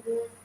Não.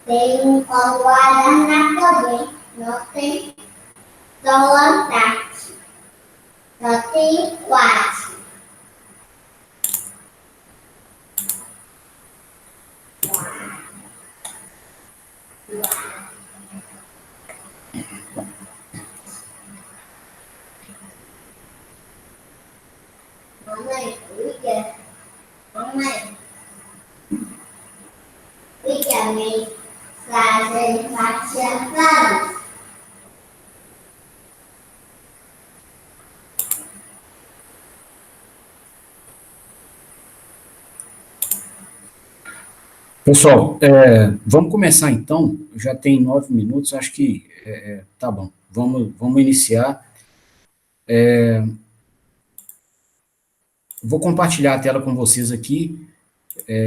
Tem um guardanapo também, não tem volante, só tem quatro. Mamãe, liga. Mamãe, liga-me. Fazem patiação. Pessoal, vamos começar então. Já tem 9 minutos, acho que tá bom. Vamos iniciar. Vou compartilhar a tela com vocês aqui.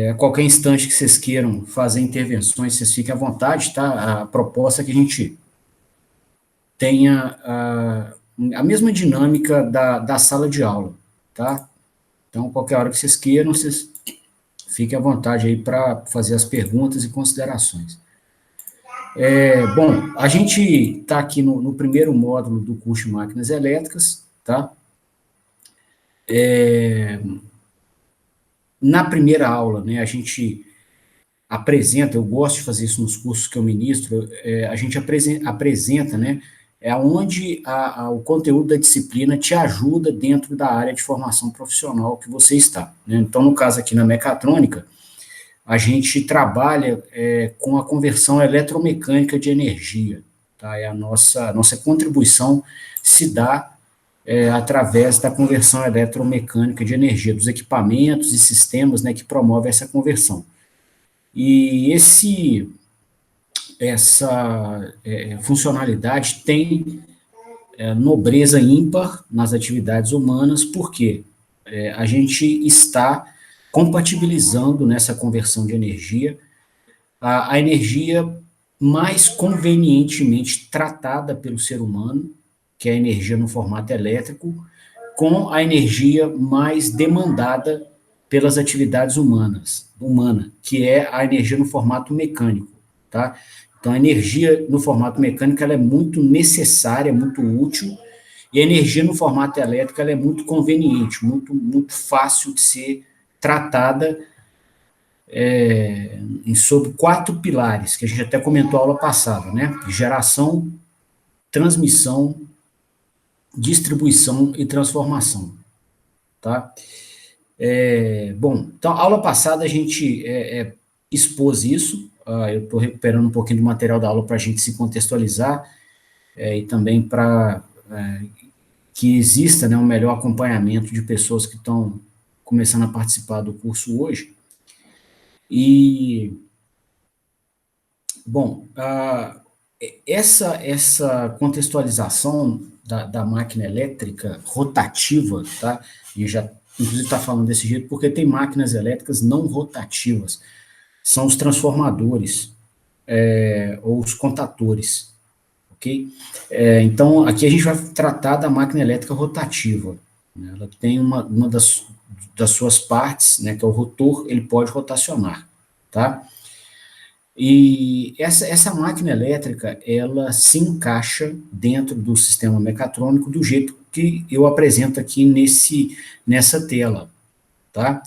A qualquer instante que vocês queiram fazer intervenções, vocês fiquem à vontade, tá? A proposta é que a gente tenha a mesma dinâmica da sala de aula, tá? Então, qualquer hora que vocês queiram, vocês fiquem à vontade aí para fazer as perguntas e considerações. Bom, a gente está aqui no primeiro módulo do curso de Máquinas Elétricas, tá? Na primeira aula, né, a gente apresenta, eu gosto de fazer isso nos cursos que eu ministro, a gente apresenta, né, onde o conteúdo da disciplina te ajuda dentro da área de formação profissional que você está, né? Então, no caso aqui na mecatrônica, a gente trabalha com a conversão eletromecânica de energia, tá? A nossa contribuição se dá através da conversão eletromecânica de energia, dos equipamentos e sistemas, né, que promovem essa conversão. E essa funcionalidade tem nobreza ímpar nas atividades humanas, porque a gente está compatibilizando nessa conversão de energia a energia mais convenientemente tratada pelo ser humano, que é a energia no formato elétrico, com a energia mais demandada pelas atividades humana, que é a energia no formato mecânico, tá? Então, a energia no formato mecânico ela é muito necessária, muito útil, e a energia no formato elétrico ela é muito conveniente, muito fácil de ser tratada sob 4 pilares, que a gente até comentou na aula passada, né? Geração, transmissão, distribuição e transformação, tá? Bom, então, a aula passada a gente expôs isso, eu estou recuperando um pouquinho do material da aula para a gente se contextualizar, e também para que exista, né, um melhor acompanhamento de pessoas que estão começando a participar do curso hoje. E Bom, essa contextualização da máquina elétrica rotativa, tá? E já, inclusive, está falando desse jeito porque tem máquinas elétricas não rotativas, são os transformadores, ou os contatores, ok? Então, aqui a gente vai tratar da máquina elétrica rotativa, né? Ela tem uma das suas partes, né, que é o rotor, ele pode rotacionar, tá? E essa máquina elétrica, ela se encaixa dentro do sistema mecatrônico do jeito que eu apresento aqui nessa tela, tá?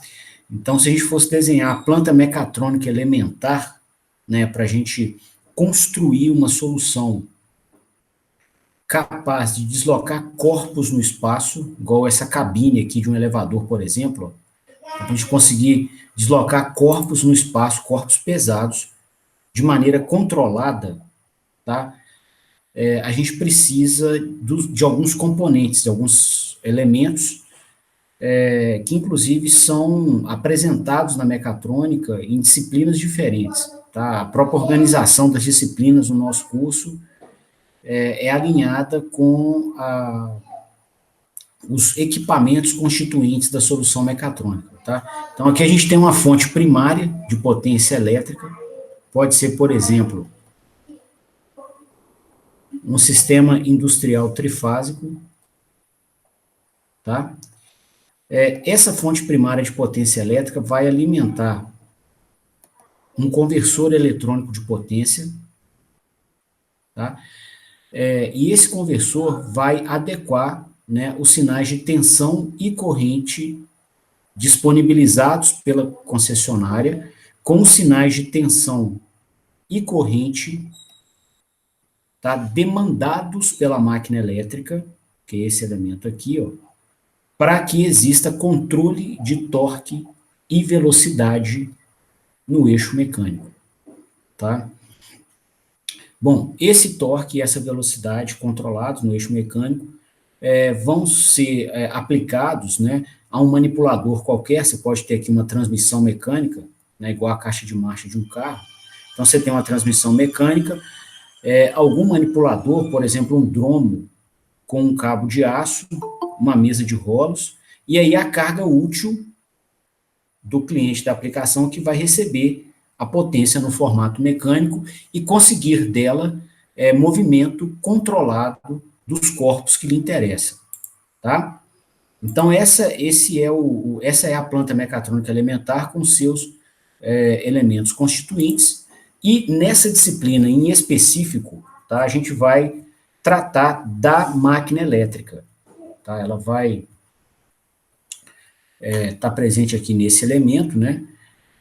Então, se a gente fosse desenhar a planta mecatrônica elementar, né, para a gente construir uma solução capaz de deslocar corpos no espaço, igual essa cabine aqui de um elevador, por exemplo, para a gente conseguir deslocar corpos no espaço, corpos pesados, de maneira controlada, tá? A gente precisa de alguns componentes, de alguns elementos, que inclusive são apresentados na mecatrônica em disciplinas diferentes, tá? A própria organização das disciplinas no nosso curso é alinhada com os equipamentos constituintes da solução mecatrônica, tá? Então, aqui a gente tem uma fonte primária de potência elétrica, pode ser, por exemplo, um sistema industrial trifásico, tá? Essa fonte primária de potência elétrica vai alimentar um conversor eletrônico de potência, tá? E esse conversor vai adequar, né, os sinais de tensão e corrente disponibilizados pela concessionária com os sinais de tensão e corrente, tá, demandados pela máquina elétrica, que é esse elemento aqui, ó, para que exista controle de torque e velocidade no eixo mecânico, tá? Bom, esse torque e essa velocidade controlados no eixo mecânico vão ser aplicados, né, a um manipulador qualquer. Você pode ter aqui uma transmissão mecânica, né, igual a caixa de marcha de um carro. Então, você tem uma transmissão mecânica, algum manipulador, por exemplo, um dromo com um cabo de aço, uma mesa de rolos, e aí a carga útil do cliente da aplicação que vai receber a potência no formato mecânico e conseguir dela movimento controlado dos corpos que lhe interessam, tá? Então, essa é a planta mecatrônica elementar com seus elementos constituintes, e nessa disciplina em específico, tá, a gente vai tratar da máquina elétrica, tá? Ela vai estar presente aqui nesse elemento, né?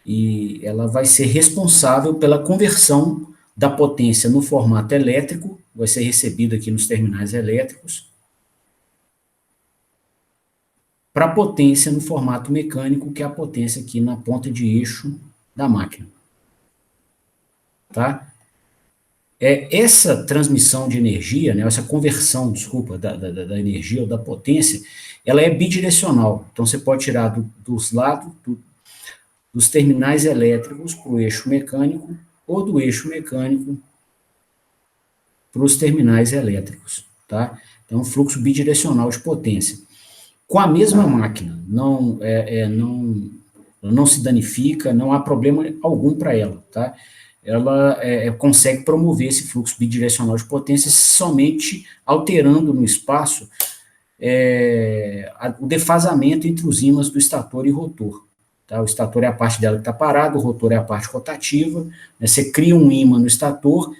E ela vai ser responsável pela conversão da potência no formato elétrico, vai ser recebida aqui nos terminais elétricos, para a potência no formato mecânico, que é a potência aqui na ponta de eixo da máquina. Tá? Essa transmissão de energia, né, essa conversão, desculpa, da energia ou da potência, ela é bidirecional. Então, você pode tirar dos lados dos terminais elétricos para o eixo mecânico, ou do eixo mecânico para os terminais elétricos, tá? Então, fluxo bidirecional de potência. Com a mesma máquina, não se danifica, não há problema algum para ela, tá? Ela consegue promover esse fluxo bidirecional de potência somente alterando no espaço o defasamento entre os ímãs do estator e rotor. Tá? O estator é a parte dela que está parada, o rotor é a parte rotativa, né? Você cria um ímã no estator,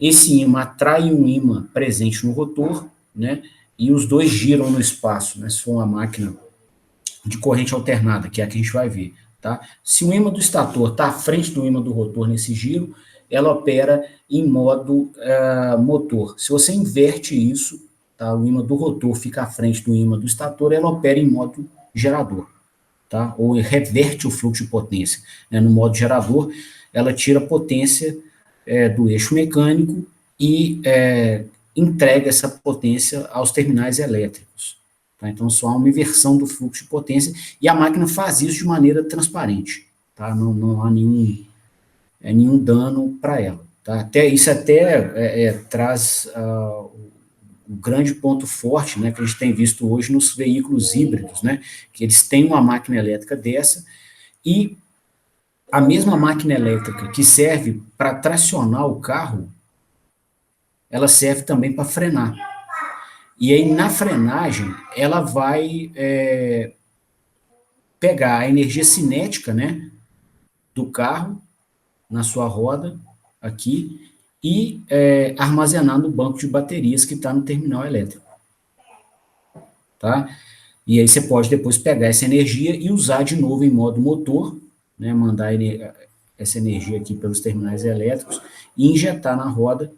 esse ímã atrai um ímã presente no rotor, né? E os dois giram no espaço, né? Se for uma máquina de corrente alternada, que é a que a gente vai ver. Tá? Se o ímã do estator está à frente do ímã do rotor nesse giro, ela opera em modo motor. Se você inverte isso, tá? O ímã do rotor fica à frente do ímã do estator, ela opera em modo gerador. Tá? Ou reverte o fluxo de potência. Né? No modo gerador, ela tira a potência do eixo mecânico e entrega essa potência aos terminais elétricos. Tá? Então, só há uma inversão do fluxo de potência, e a máquina faz isso de maneira transparente. Tá? Não há nenhum dano para ela. Tá? Isso até traz um grande ponto forte, né, que a gente tem visto hoje nos veículos híbridos, né, que eles têm uma máquina elétrica dessa, e a mesma máquina elétrica que serve para tracionar o carro, ela serve também para frenar. E aí, na frenagem, ela vai pegar a energia cinética, né, do carro, na sua roda, aqui, e armazenar no banco de baterias que está no terminal elétrico. Tá? E aí você pode depois pegar essa energia e usar de novo em modo motor, né, mandar essa energia aqui pelos terminais elétricos e injetar na roda,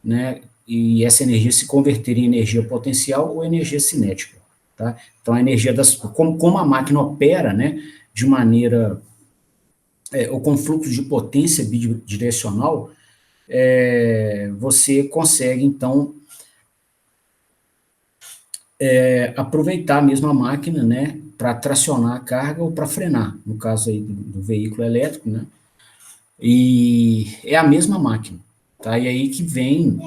né, e essa energia se converter em energia potencial ou energia cinética. Tá? Então, a energia como a máquina opera, né, de maneira, ou com fluxo de potência bidirecional, você consegue, então, aproveitar mesmo a máquina, né, para tracionar a carga ou para frenar, no caso aí do veículo elétrico, né, e é a mesma máquina, tá? E aí que vem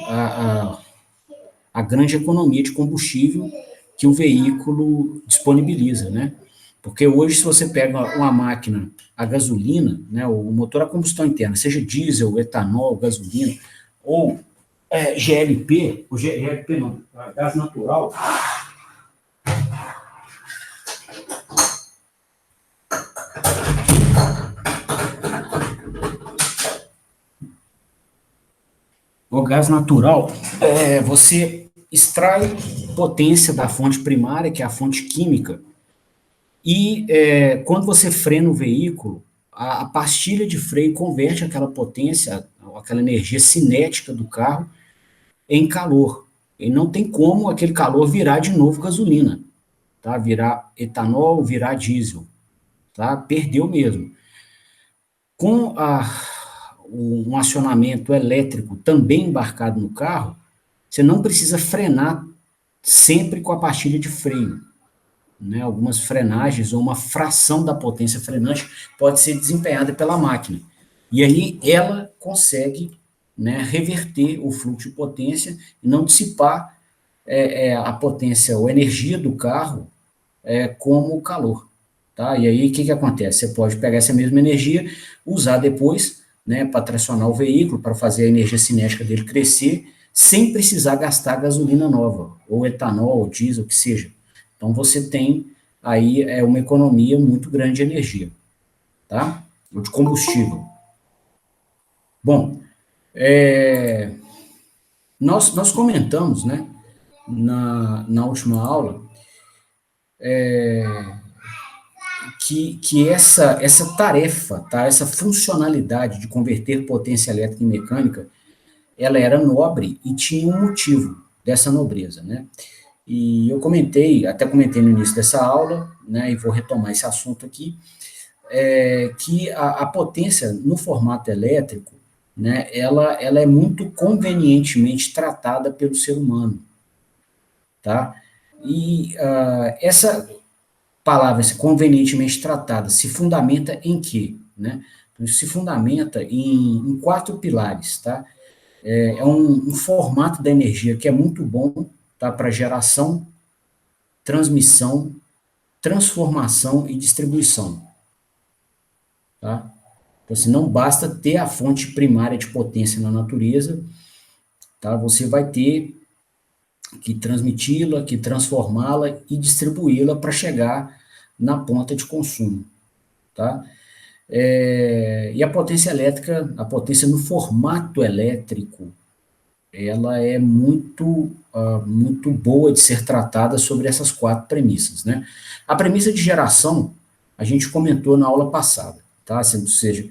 a grande economia de combustível que o veículo disponibiliza, né? Porque hoje, se você pega uma máquina a gasolina, né, o motor a combustão interna, seja diesel, etanol, gasolina, ou GLP, o GLP não, gás natural, o gás natural, você extrai potência da fonte primária, que é a fonte química, e quando você frena o veículo, a pastilha de freio converte aquela potência, aquela energia cinética do carro em calor. E não tem como aquele calor virar de novo gasolina, tá? Virar etanol, virar diesel, tá? Perdeu mesmo. Com um acionamento elétrico também embarcado no carro, você não precisa frenar sempre com a pastilha de freio. Né? Algumas frenagens ou uma fração da potência frenante pode ser desempenhada pela máquina. E aí ela consegue, né, reverter o fluxo de potência e não dissipar a potência ou energia do carro como calor. Tá? E aí o que acontece? Você pode pegar essa mesma energia, usar depois, né, para tracionar o veículo, para fazer a energia cinética dele crescer, sem precisar gastar gasolina nova, ou etanol, ou diesel, o que seja. Então você tem aí uma economia muito grande de energia, tá? Ou de combustível. Bom, nós comentamos, né, na última aula, que essa tarefa, tá, essa funcionalidade de converter potência elétrica em mecânica, ela era nobre e tinha um motivo dessa nobreza, né? E eu até comentei no início dessa aula, né, e vou retomar esse assunto aqui, que a potência no formato elétrico, né, ela é muito convenientemente tratada pelo ser humano, tá? E essa palavra, convenientemente tratada, se fundamenta em quê? Né? Se fundamenta em quatro pilares, tá? É um formato da energia que é muito bom, tá, para geração, transmissão, transformação e distribuição, tá? Então, assim, não basta ter a fonte primária de potência na natureza, tá? Você vai ter que transmiti-la, que transformá-la e distribuí-la para chegar na ponta de consumo, tá? E a potência elétrica, a potência no formato elétrico, ela é muito boa de ser tratada sobre essas quatro premissas, né? A premissa de geração, a gente comentou na aula passada, tá? Ou seja,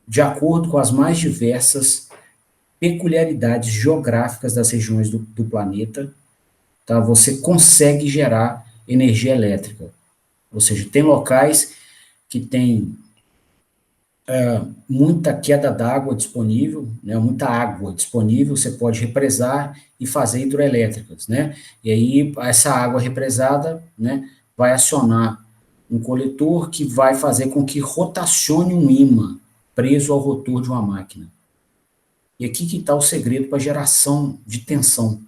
de acordo com as mais diversas peculiaridades geográficas das regiões do planeta, tá? Você consegue gerar energia elétrica. Ou seja, tem locais que tem muita queda d'água disponível, né, muita água disponível, você pode represar e fazer hidroelétricas, né? E aí essa água represada, né, vai acionar um coletor que vai fazer com que rotacione um ímã preso ao rotor de uma máquina, E aqui que está o segredo para a geração de tensão,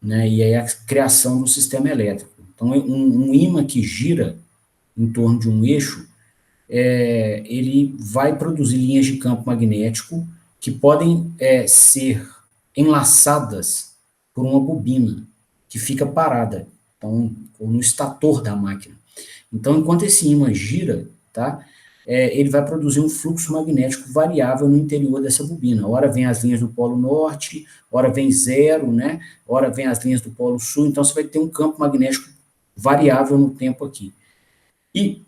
né? E aí a criação do sistema elétrico. Então, um ímã que gira em torno de um eixo, ele vai produzir linhas de campo magnético que podem ser enlaçadas por uma bobina que fica parada, então, no estator da máquina. Então, enquanto esse ímã gira, tá, ele vai produzir um fluxo magnético variável no interior dessa bobina. Ora vem as linhas do polo norte, ora vem zero, né? Ora vem as linhas do polo sul, então você vai ter um campo magnético variável no tempo aqui. E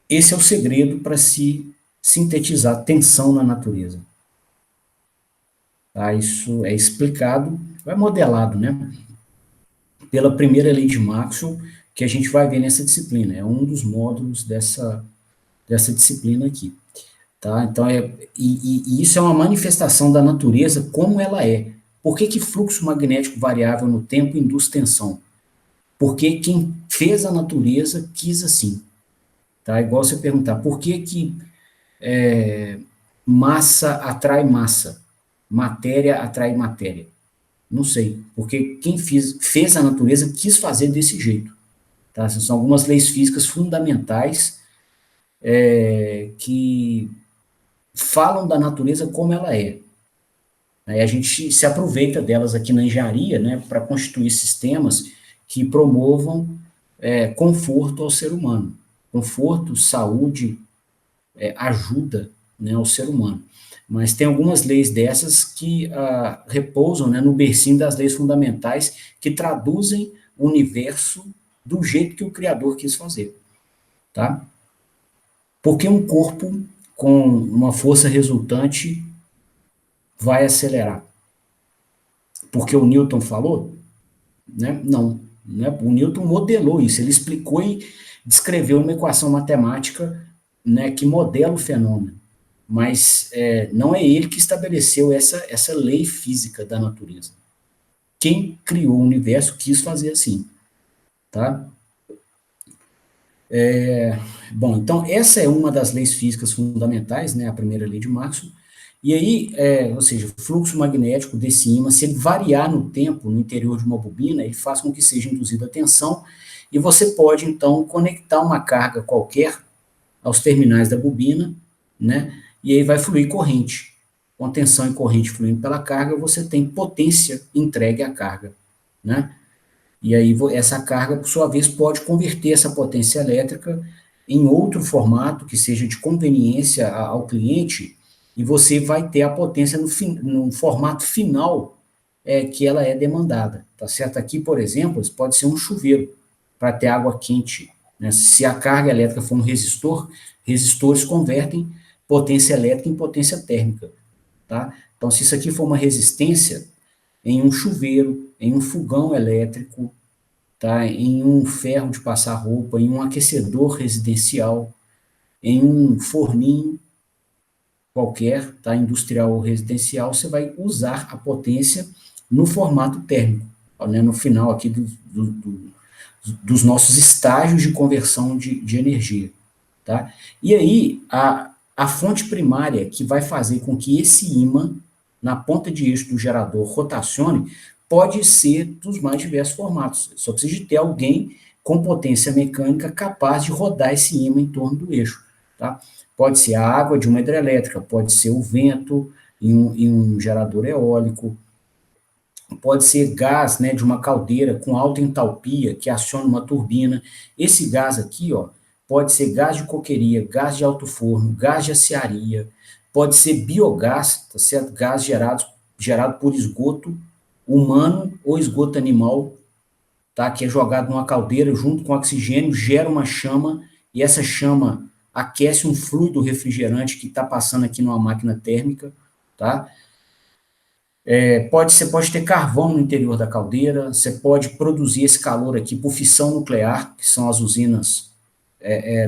esse é o segredo para se sintetizar tensão na natureza. Tá? Isso é explicado, é modelado, né? Pela primeira lei de Maxwell, que a gente vai ver nessa disciplina. É um dos módulos dessa disciplina aqui. Tá? Então, e isso é uma manifestação da natureza como ela é. Por que fluxo magnético variável no tempo induz tensão? Porque quem fez a natureza quis assim. Tá? Igual você perguntar, por que massa atrai massa? Matéria atrai matéria? Não sei, porque quem fez a natureza quis fazer desse jeito. Tá? Essas são algumas leis físicas fundamentais que falam da natureza como ela é. Aí a gente se aproveita delas aqui na engenharia, né, para constituir sistemas que promovam conforto ao ser humano. Conforto, saúde, ajuda, né, ao ser humano. Mas tem algumas leis dessas que repousam, né, no bercinho das leis fundamentais que traduzem o universo do jeito que o Criador quis fazer. Tá? Porque um corpo com uma força resultante vai acelerar? Porque o Newton falou? Né? Não. Né? O Newton modelou isso, ele explicou e descreveu uma equação matemática, né, que modela o fenômeno. Mas não é ele que estabeleceu essa lei física da natureza. Quem criou o universo quis fazer assim. Tá? Bom, então essa é uma das leis físicas fundamentais, né, a primeira lei de Maxwell. E aí, ou seja, o fluxo magnético desse ímã, se ele variar no tempo, no interior de uma bobina, ele faz com que seja induzida a tensão, e você pode, então, conectar uma carga qualquer aos terminais da bobina, né, e aí vai fluir corrente. Com tensão e corrente fluindo pela carga, você tem potência entregue à carga, né? E aí essa carga, por sua vez, pode converter essa potência elétrica em outro formato que seja de conveniência ao cliente, e você vai ter a potência no formato final que ela é demandada, tá certo? Aqui, por exemplo, pode ser um chuveiro para ter água quente, né? Se a carga elétrica for um resistor, resistores convertem potência elétrica em potência térmica, tá? Então, se isso aqui for uma resistência, em um chuveiro, em um fogão elétrico, tá? Em um ferro de passar roupa, em um aquecedor residencial, em um forninho qualquer, tá? Industrial ou residencial, você vai usar a potência no formato térmico, né? No final aqui dos nossos estágios de conversão de energia. Tá? E aí, a fonte primária que vai fazer com que esse ímã, na ponta de eixo do gerador, rotacione, pode ser dos mais diversos formatos. Só precisa de ter alguém com potência mecânica capaz de rodar esse ímã em torno do eixo. Tá? Pode ser a água de uma hidrelétrica, pode ser o vento em um gerador eólico, pode ser gás, né, de uma caldeira com alta entalpia que aciona uma turbina. Esse gás aqui, ó, pode ser gás de coqueria, gás de alto forno, gás de aciaria, pode ser biogás, tá certo? Gás gerado por esgoto humano ou esgoto animal, tá? Que é jogado numa caldeira junto com oxigênio, gera uma chama, e essa chama aquece um fluido refrigerante que está passando aqui numa máquina térmica, tá? Você pode ter carvão no interior da caldeira, você pode produzir esse calor aqui por fissão nuclear, que são as usinas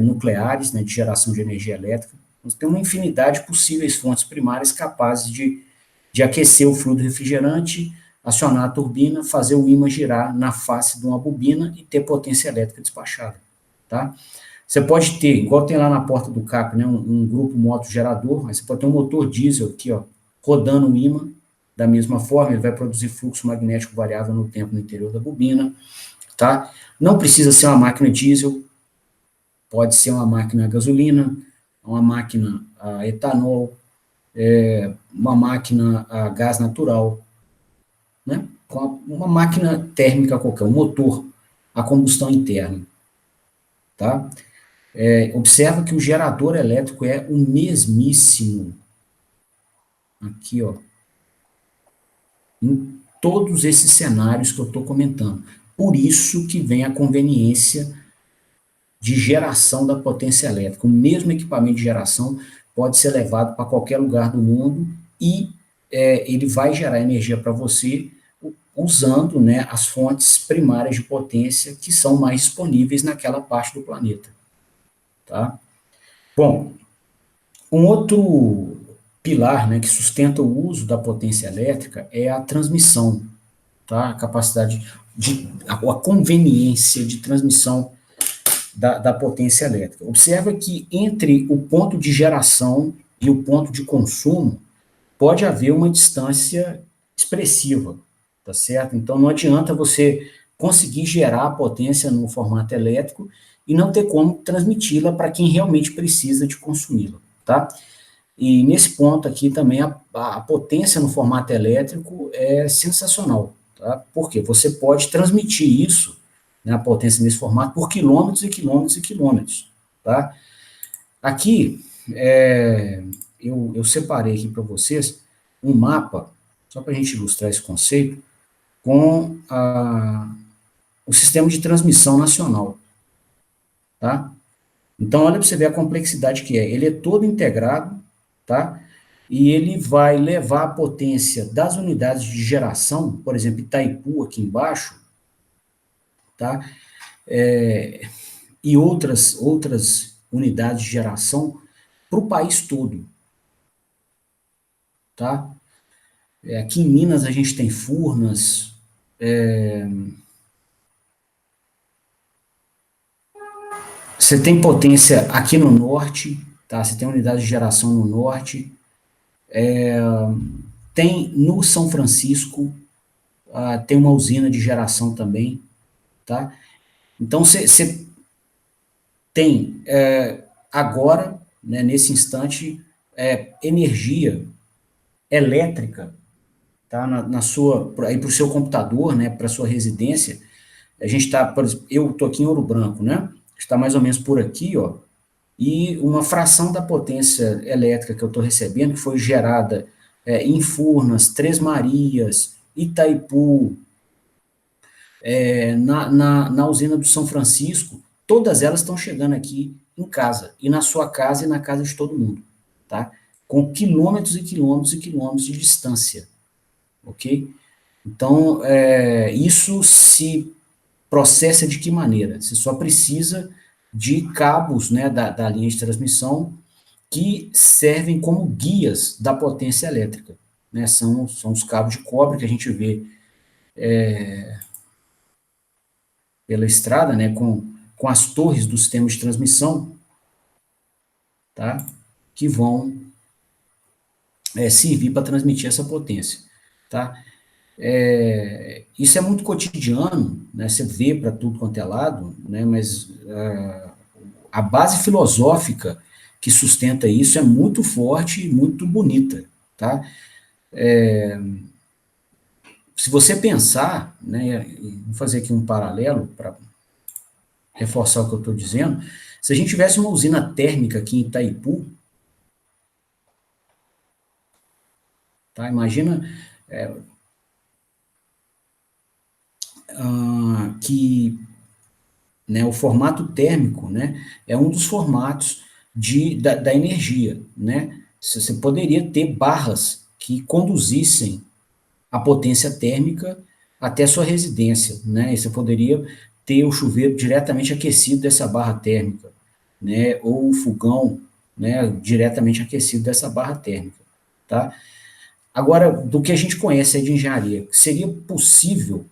nucleares, né, de geração de energia elétrica. Você tem uma infinidade de possíveis fontes primárias capazes de aquecer o fluido refrigerante, acionar a turbina, fazer o ímã girar na face de uma bobina e ter potência elétrica despachada. Tá? Você pode ter, igual tem lá na porta do CAP, né, um grupo moto gerador, mas você pode ter um motor diesel aqui, ó, rodando o ímã, da mesma forma, ele vai produzir fluxo magnético variável no tempo no interior da bobina, tá? Não precisa ser uma máquina diesel, pode ser uma máquina a gasolina, uma máquina a etanol, uma máquina a gás natural, né? Uma máquina térmica qualquer, um motor a combustão interna, tá? Observa que o gerador elétrico é o mesmíssimo, aqui, ó, em todos esses cenários que eu estou comentando. Por isso que vem a conveniência de geração da potência elétrica. O mesmo equipamento de geração pode ser levado para qualquer lugar do mundo e ele vai gerar energia para você usando, né, as fontes primárias de potência que são mais disponíveis naquela parte do planeta. Tá? Bom, um outro pilar, né, que sustenta o uso da potência elétrica é a transmissão, tá? A capacidade a conveniência de transmissão da potência elétrica. Observa que entre o ponto de geração e o ponto de consumo pode haver uma distância expressiva, tá certo? Então não adianta você conseguir gerar a potência no formato elétrico e não ter como transmiti-la para quem realmente precisa de consumi-la, tá? E nesse ponto aqui também a potência no formato elétrico é sensacional, tá? Porque você pode transmitir isso, né, a potência nesse formato, por quilômetros e quilômetros e quilômetros, tá? Aqui, eu separei aqui para vocês um mapa, só para a gente ilustrar esse conceito, com o sistema de transmissão nacional, tá? Então, olha para você ver a complexidade que é. Ele é todo integrado, tá? E ele vai levar a potência das unidades de geração, por exemplo, Itaipu aqui embaixo, tá? E outras unidades de geração para o país todo, tá? Aqui em Minas a gente tem Furnas, você tem potência aqui no norte, tá? Você tem unidade de geração no norte, tem no São Francisco, tem uma usina de geração também, tá? Então você tem agora, né, nesse instante, energia elétrica, tá? Na sua, aí para o seu computador, né, para a sua residência. A gente está, por exemplo, eu estou aqui em Ouro Branco, né? Está mais ou menos por aqui, ó. E uma fração da potência elétrica que eu estou recebendo, que foi gerada em Furnas, Três Marias, Itaipu, na usina do São Francisco, todas elas estão chegando aqui em casa, e na sua casa e na casa de todo mundo, tá? Com quilômetros e quilômetros e quilômetros de distância, ok? Então, isso se processa de que maneira? Você só precisa de cabos, né, da linha de transmissão que servem como guias da potência elétrica, né? São os cabos de cobre que a gente vê pela estrada, né, com as torres do sistema de transmissão, tá? Que vão servir para transmitir essa potência, tá? Isso é muito cotidiano, né? Você vê para tudo quanto é lado, né? Mas a base filosófica que sustenta isso é muito forte e muito bonita, tá? Se você pensar, né, vou fazer aqui um paralelo para reforçar o que eu estou dizendo, se a gente tivesse uma usina térmica aqui em Itaipu, tá? Imagina que, né, o formato térmico, né, é um dos formatos da energia, né? Você poderia ter barras que conduzissem a potência térmica até a sua residência, né? E você poderia ter o chuveiro diretamente aquecido dessa barra térmica, né? Ou o fogão, né, diretamente aquecido dessa barra térmica, tá? Agora, do que a gente conhece de engenharia, seria possível,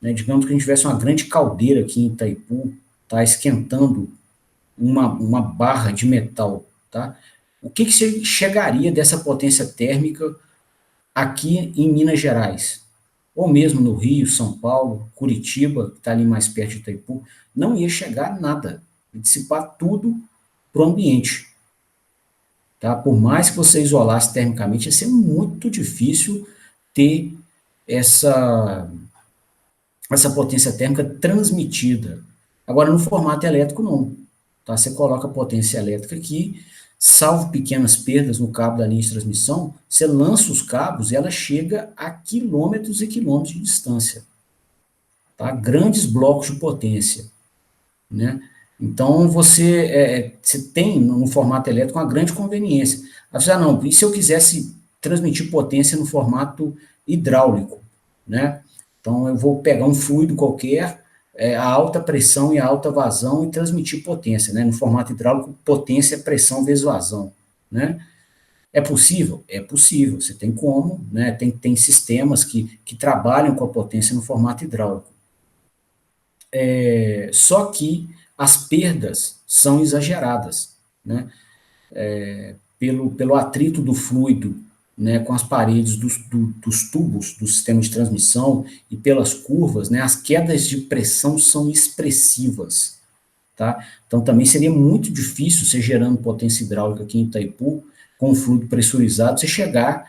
né, digamos que a gente tivesse uma grande caldeira aqui em Itaipu, tá, esquentando uma barra de metal, tá? O que chegaria dessa potência térmica aqui em Minas Gerais, ou mesmo no Rio, São Paulo, Curitiba, que está ali mais perto de Itaipu, não ia chegar nada, ia dissipar tudo para o ambiente. Tá? Por mais que você isolasse termicamente, ia ser muito difícil ter essa, essa potência térmica transmitida. Agora, no formato elétrico, não. Tá? Você coloca a potência elétrica aqui, salvo pequenas perdas no cabo da linha de transmissão, você lança os cabos e ela chega a quilômetros e quilômetros de distância. Tá? Grandes blocos de potência. Né? Então, você tem no formato elétrico uma grande conveniência. Não, e se eu quisesse transmitir potência no formato hidráulico? Né? Então, eu vou pegar um fluido qualquer, a alta pressão e a alta vazão e transmitir potência. Né? No formato hidráulico, potência é pressão vezes vazão. Né? É possível? É possível, você tem como, né? Tem sistemas que trabalham com a potência no formato hidráulico. Só que as perdas são exageradas, né? Pelo atrito do fluido, né, com as paredes dos tubos do sistema de transmissão e pelas curvas, né, as quedas de pressão são expressivas, tá? Então também seria muito difícil você gerando potência hidráulica aqui em Itaipu, com o fluido pressurizado, você chegar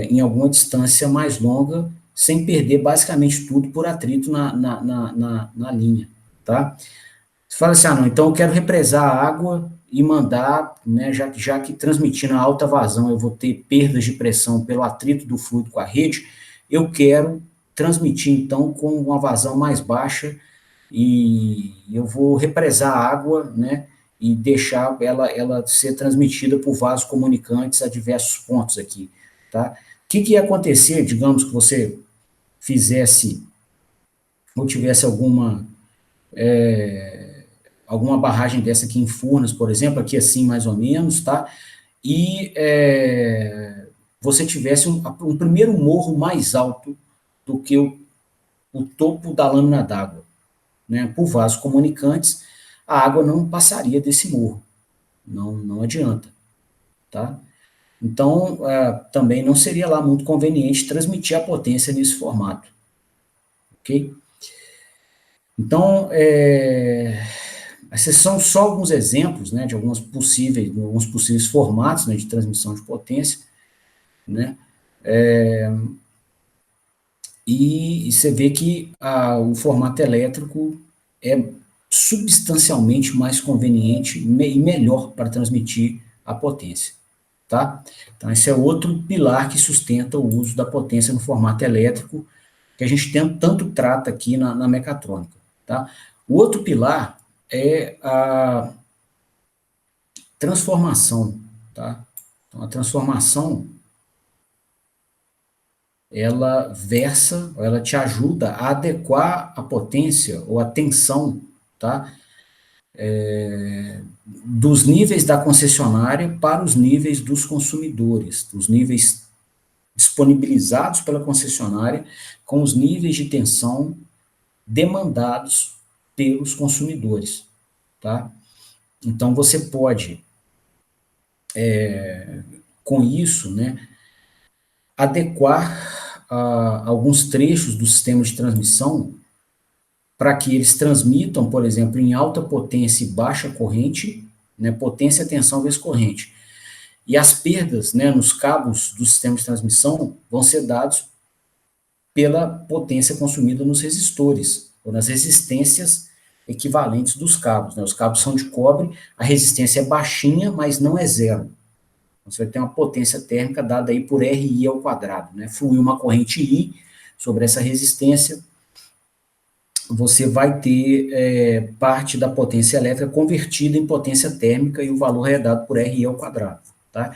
em alguma distância mais longa, sem perder basicamente tudo por atrito na linha, tá? Você fala assim, não, então eu quero represar a água e mandar, né, já que transmitindo a alta vazão eu vou ter perdas de pressão pelo atrito do fluido com a rede, eu quero transmitir, então, com uma vazão mais baixa e eu vou represar a água, né, e deixar ela ser transmitida por vasos comunicantes a diversos pontos aqui, tá? O que ia acontecer, digamos que você fizesse ou tivesse alguma barragem dessa aqui em Furnas, por exemplo, aqui assim mais ou menos, tá? E você tivesse um primeiro morro mais alto do que o topo da lâmina d'água, né? Por vasos comunicantes, a água não passaria desse morro, não adianta, tá? Então, também não seria lá muito conveniente transmitir a potência nesse formato, ok? Então, esses são só alguns exemplos, né, de alguns possíveis formatos, né, de transmissão de potência, né, e você vê que o formato elétrico é substancialmente mais conveniente e melhor para transmitir a potência, tá? Então, esse é outro pilar que sustenta o uso da potência no formato elétrico, que a gente tanto trata aqui na mecatrônica, tá? O outro pilar é a transformação, tá? Então, a transformação, ela te ajuda a adequar a potência ou a tensão, tá? Dos níveis da concessionária para os níveis dos consumidores, dos níveis disponibilizados pela concessionária com os níveis de tensão demandados pelos consumidores, tá? Então, você pode, com isso, né, adequar alguns trechos do sistema de transmissão para que eles transmitam, por exemplo, em alta potência e baixa corrente, né, potência, tensão vezes corrente. E as perdas, né, nos cabos do sistema de transmissão vão ser dados pela potência consumida nos resistores, ou nas resistências equivalentes dos cabos, né? Os cabos são de cobre, a resistência é baixinha, mas não é zero. Então, você vai ter uma potência térmica dada aí por RI ao quadrado, né? Fluir uma corrente I sobre essa resistência, você vai ter parte da potência elétrica convertida em potência térmica e o valor é dado por RI ao quadrado, tá?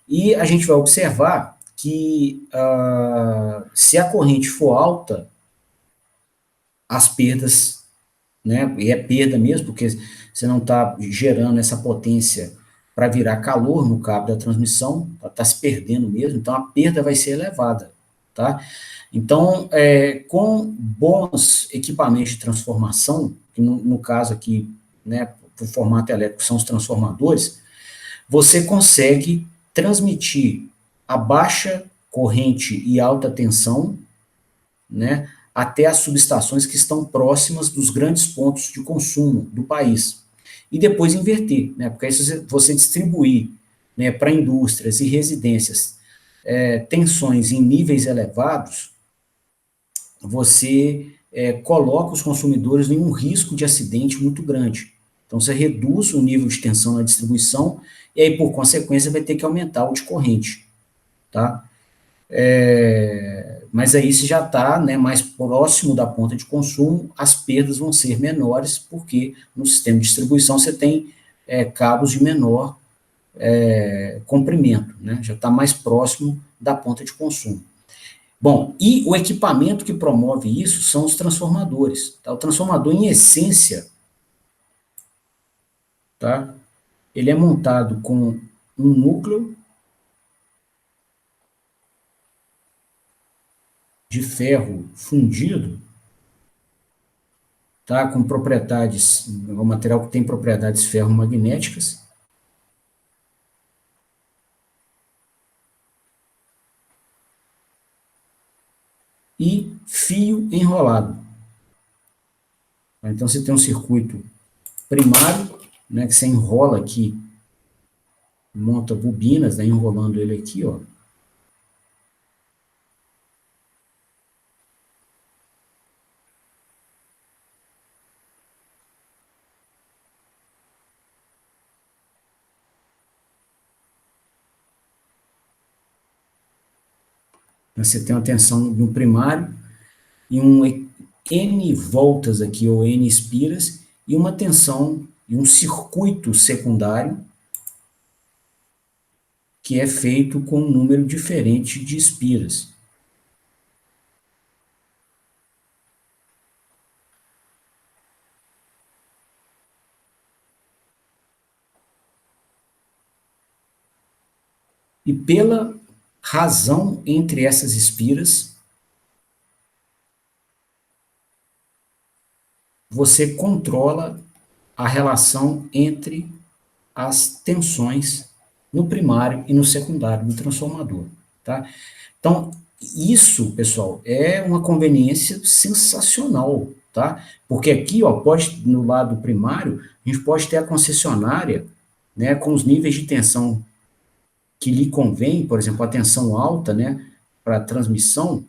E a gente vai observar que se a corrente for alta, as perdas, né, e é perda mesmo, porque você não está gerando essa potência para virar calor no cabo da transmissão, está se perdendo mesmo, então a perda vai ser elevada, tá? Então, com bons equipamentos de transformação, que no caso aqui, né, o formato elétrico são os transformadores, você consegue transmitir a baixa corrente e alta tensão, né, até as subestações que estão próximas dos grandes pontos de consumo do país. E depois inverter, né, porque aí se você distribuir, né, para indústrias e residências tensões em níveis elevados, você coloca os consumidores em um risco de acidente muito grande. Então, você reduz o nível de tensão na distribuição e aí, por consequência, vai ter que aumentar o de corrente, tá? Mas aí, se já está, né, mais próximo da ponta de consumo, as perdas vão ser menores, porque no sistema de distribuição você tem cabos de menor comprimento, né? Já está mais próximo da ponta de consumo. Bom, e o equipamento que promove isso são os transformadores. Tá? O transformador, em essência, tá? Ele é montado com um núcleo de ferro fundido, tá? Com propriedades, um material que tem propriedades ferromagnéticas, e fio enrolado. Então, você tem um circuito primário, né, que você enrola aqui, monta bobinas, né, enrolando ele aqui, ó. Você tem uma tensão no primário e N voltas aqui, ou N espiras, e uma tensão e um circuito secundário que é feito com um número diferente de espiras. E pela razão entre essas espiras, você controla a relação entre as tensões no primário e no secundário do transformador, tá? Então, isso, pessoal, é uma conveniência sensacional, tá? Porque aqui, ó, pode, no lado primário, a gente pode ter a concessionária, né, com os níveis de tensão que lhe convém, por exemplo, a tensão alta, né, para transmissão.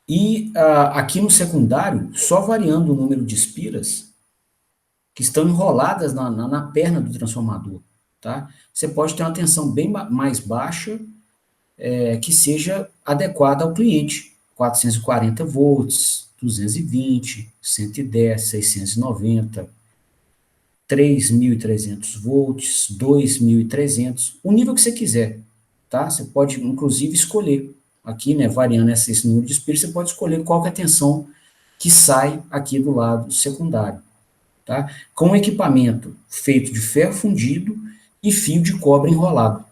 E aqui no secundário, só variando o número de espiras que estão enroladas na perna do transformador, tá? Você pode ter uma tensão bem mais baixa, que seja adequada ao cliente. 440 volts, 220, 110, 690, 3.300 volts, 2.300, o nível que você quiser, tá? Você pode, inclusive, escolher aqui, né, variando esse número de espíritos, você pode escolher qual que é a tensão que sai aqui do lado secundário, tá? Com um equipamento feito de ferro fundido e fio de cobre enrolado,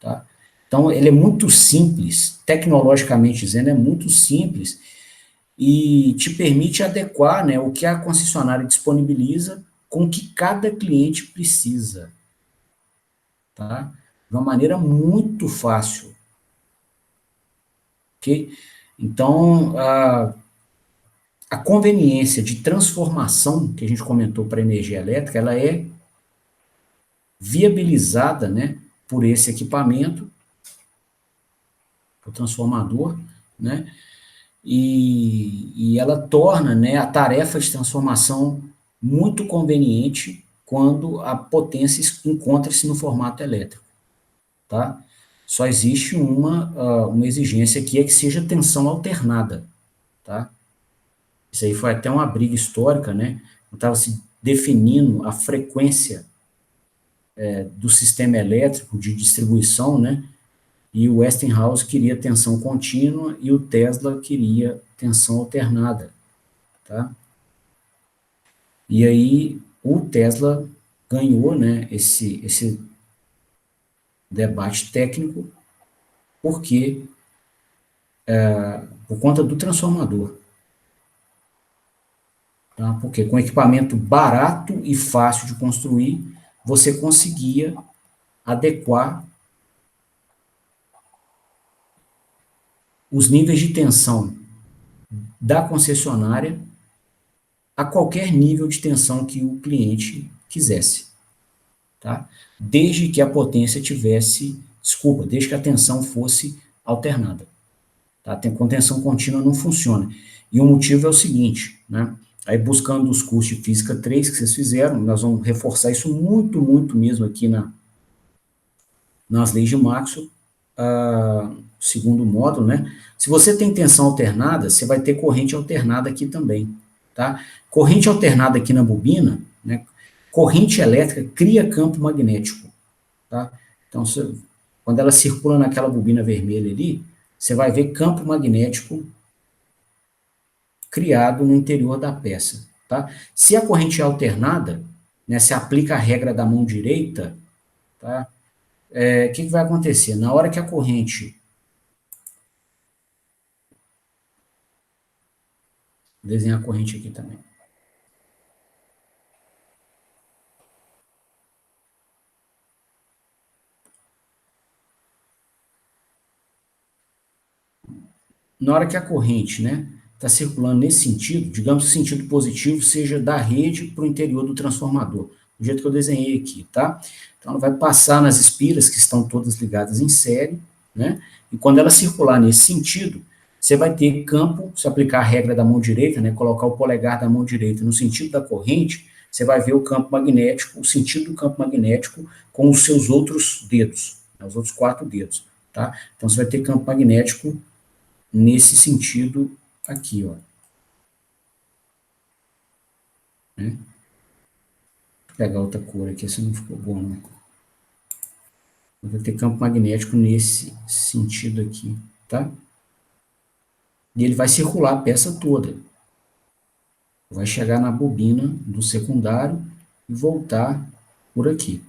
tá? Então, ele é muito simples, tecnologicamente dizendo, é muito simples e te permite adequar, né, o que a concessionária disponibiliza com o que cada cliente precisa, tá? De uma maneira muito fácil, ok? Então, a conveniência de transformação que a gente comentou para a energia elétrica, ela é viabilizada, né, por esse equipamento, o transformador, né, e ela torna, né, a tarefa de transformação muito conveniente quando a potência encontra-se no formato elétrico, tá? Só existe uma exigência aqui, é que seja tensão alternada, tá? Isso aí foi até uma briga histórica, né? Estava se definindo a frequência do sistema elétrico de distribuição, né? E o Westinghouse queria tensão contínua e o Tesla queria tensão alternada, tá? E aí o Tesla ganhou, né, esse debate técnico, porque por conta do transformador. tá? Porque com equipamento barato e fácil de construir, você conseguia adequar os níveis de tensão da concessionária a qualquer nível de tensão que o cliente quisesse, tá? Desde que a potência tivesse, desculpa, desde que a tensão fosse alternada, tá? Com tensão contínua não funciona. E o motivo é o seguinte, né? Aí buscando os cursos de Física 3 que vocês fizeram, nós vamos reforçar isso muito, muito mesmo aqui nas leis de Maxwell, segundo módulo, né? Se você tem tensão alternada, você vai ter corrente alternada aqui também, tá? Corrente alternada aqui na bobina, né? Corrente elétrica cria campo magnético, tá? Então, quando ela circula naquela bobina vermelha ali, você vai ver campo magnético criado no interior da peça, tá? Se a corrente é alternada, né, se aplica a regra da mão direita, tá? Que vai acontecer? Na hora que a corrente... Vou desenhar a corrente aqui também. Na hora que a corrente, né, está circulando nesse sentido, digamos que o sentido positivo seja da rede para o interior do transformador, do jeito que eu desenhei aqui, tá? Então, ela vai passar nas espiras, que estão todas ligadas em série, né? E quando ela circular nesse sentido, você vai ter campo, se aplicar a regra da mão direita, né, colocar o polegar da mão direita no sentido da corrente, você vai ver o campo magnético, o sentido do campo magnético com os seus outros dedos, né, os outros 4 dedos, tá? Então, você vai ter campo magnético nesse sentido aqui, ó. Né? Vou pegar outra cor aqui, essa não ficou bom, né? Vai ter campo magnético nesse sentido aqui, tá? E ele vai circular a peça toda. Vai chegar na bobina do secundário e voltar por aqui.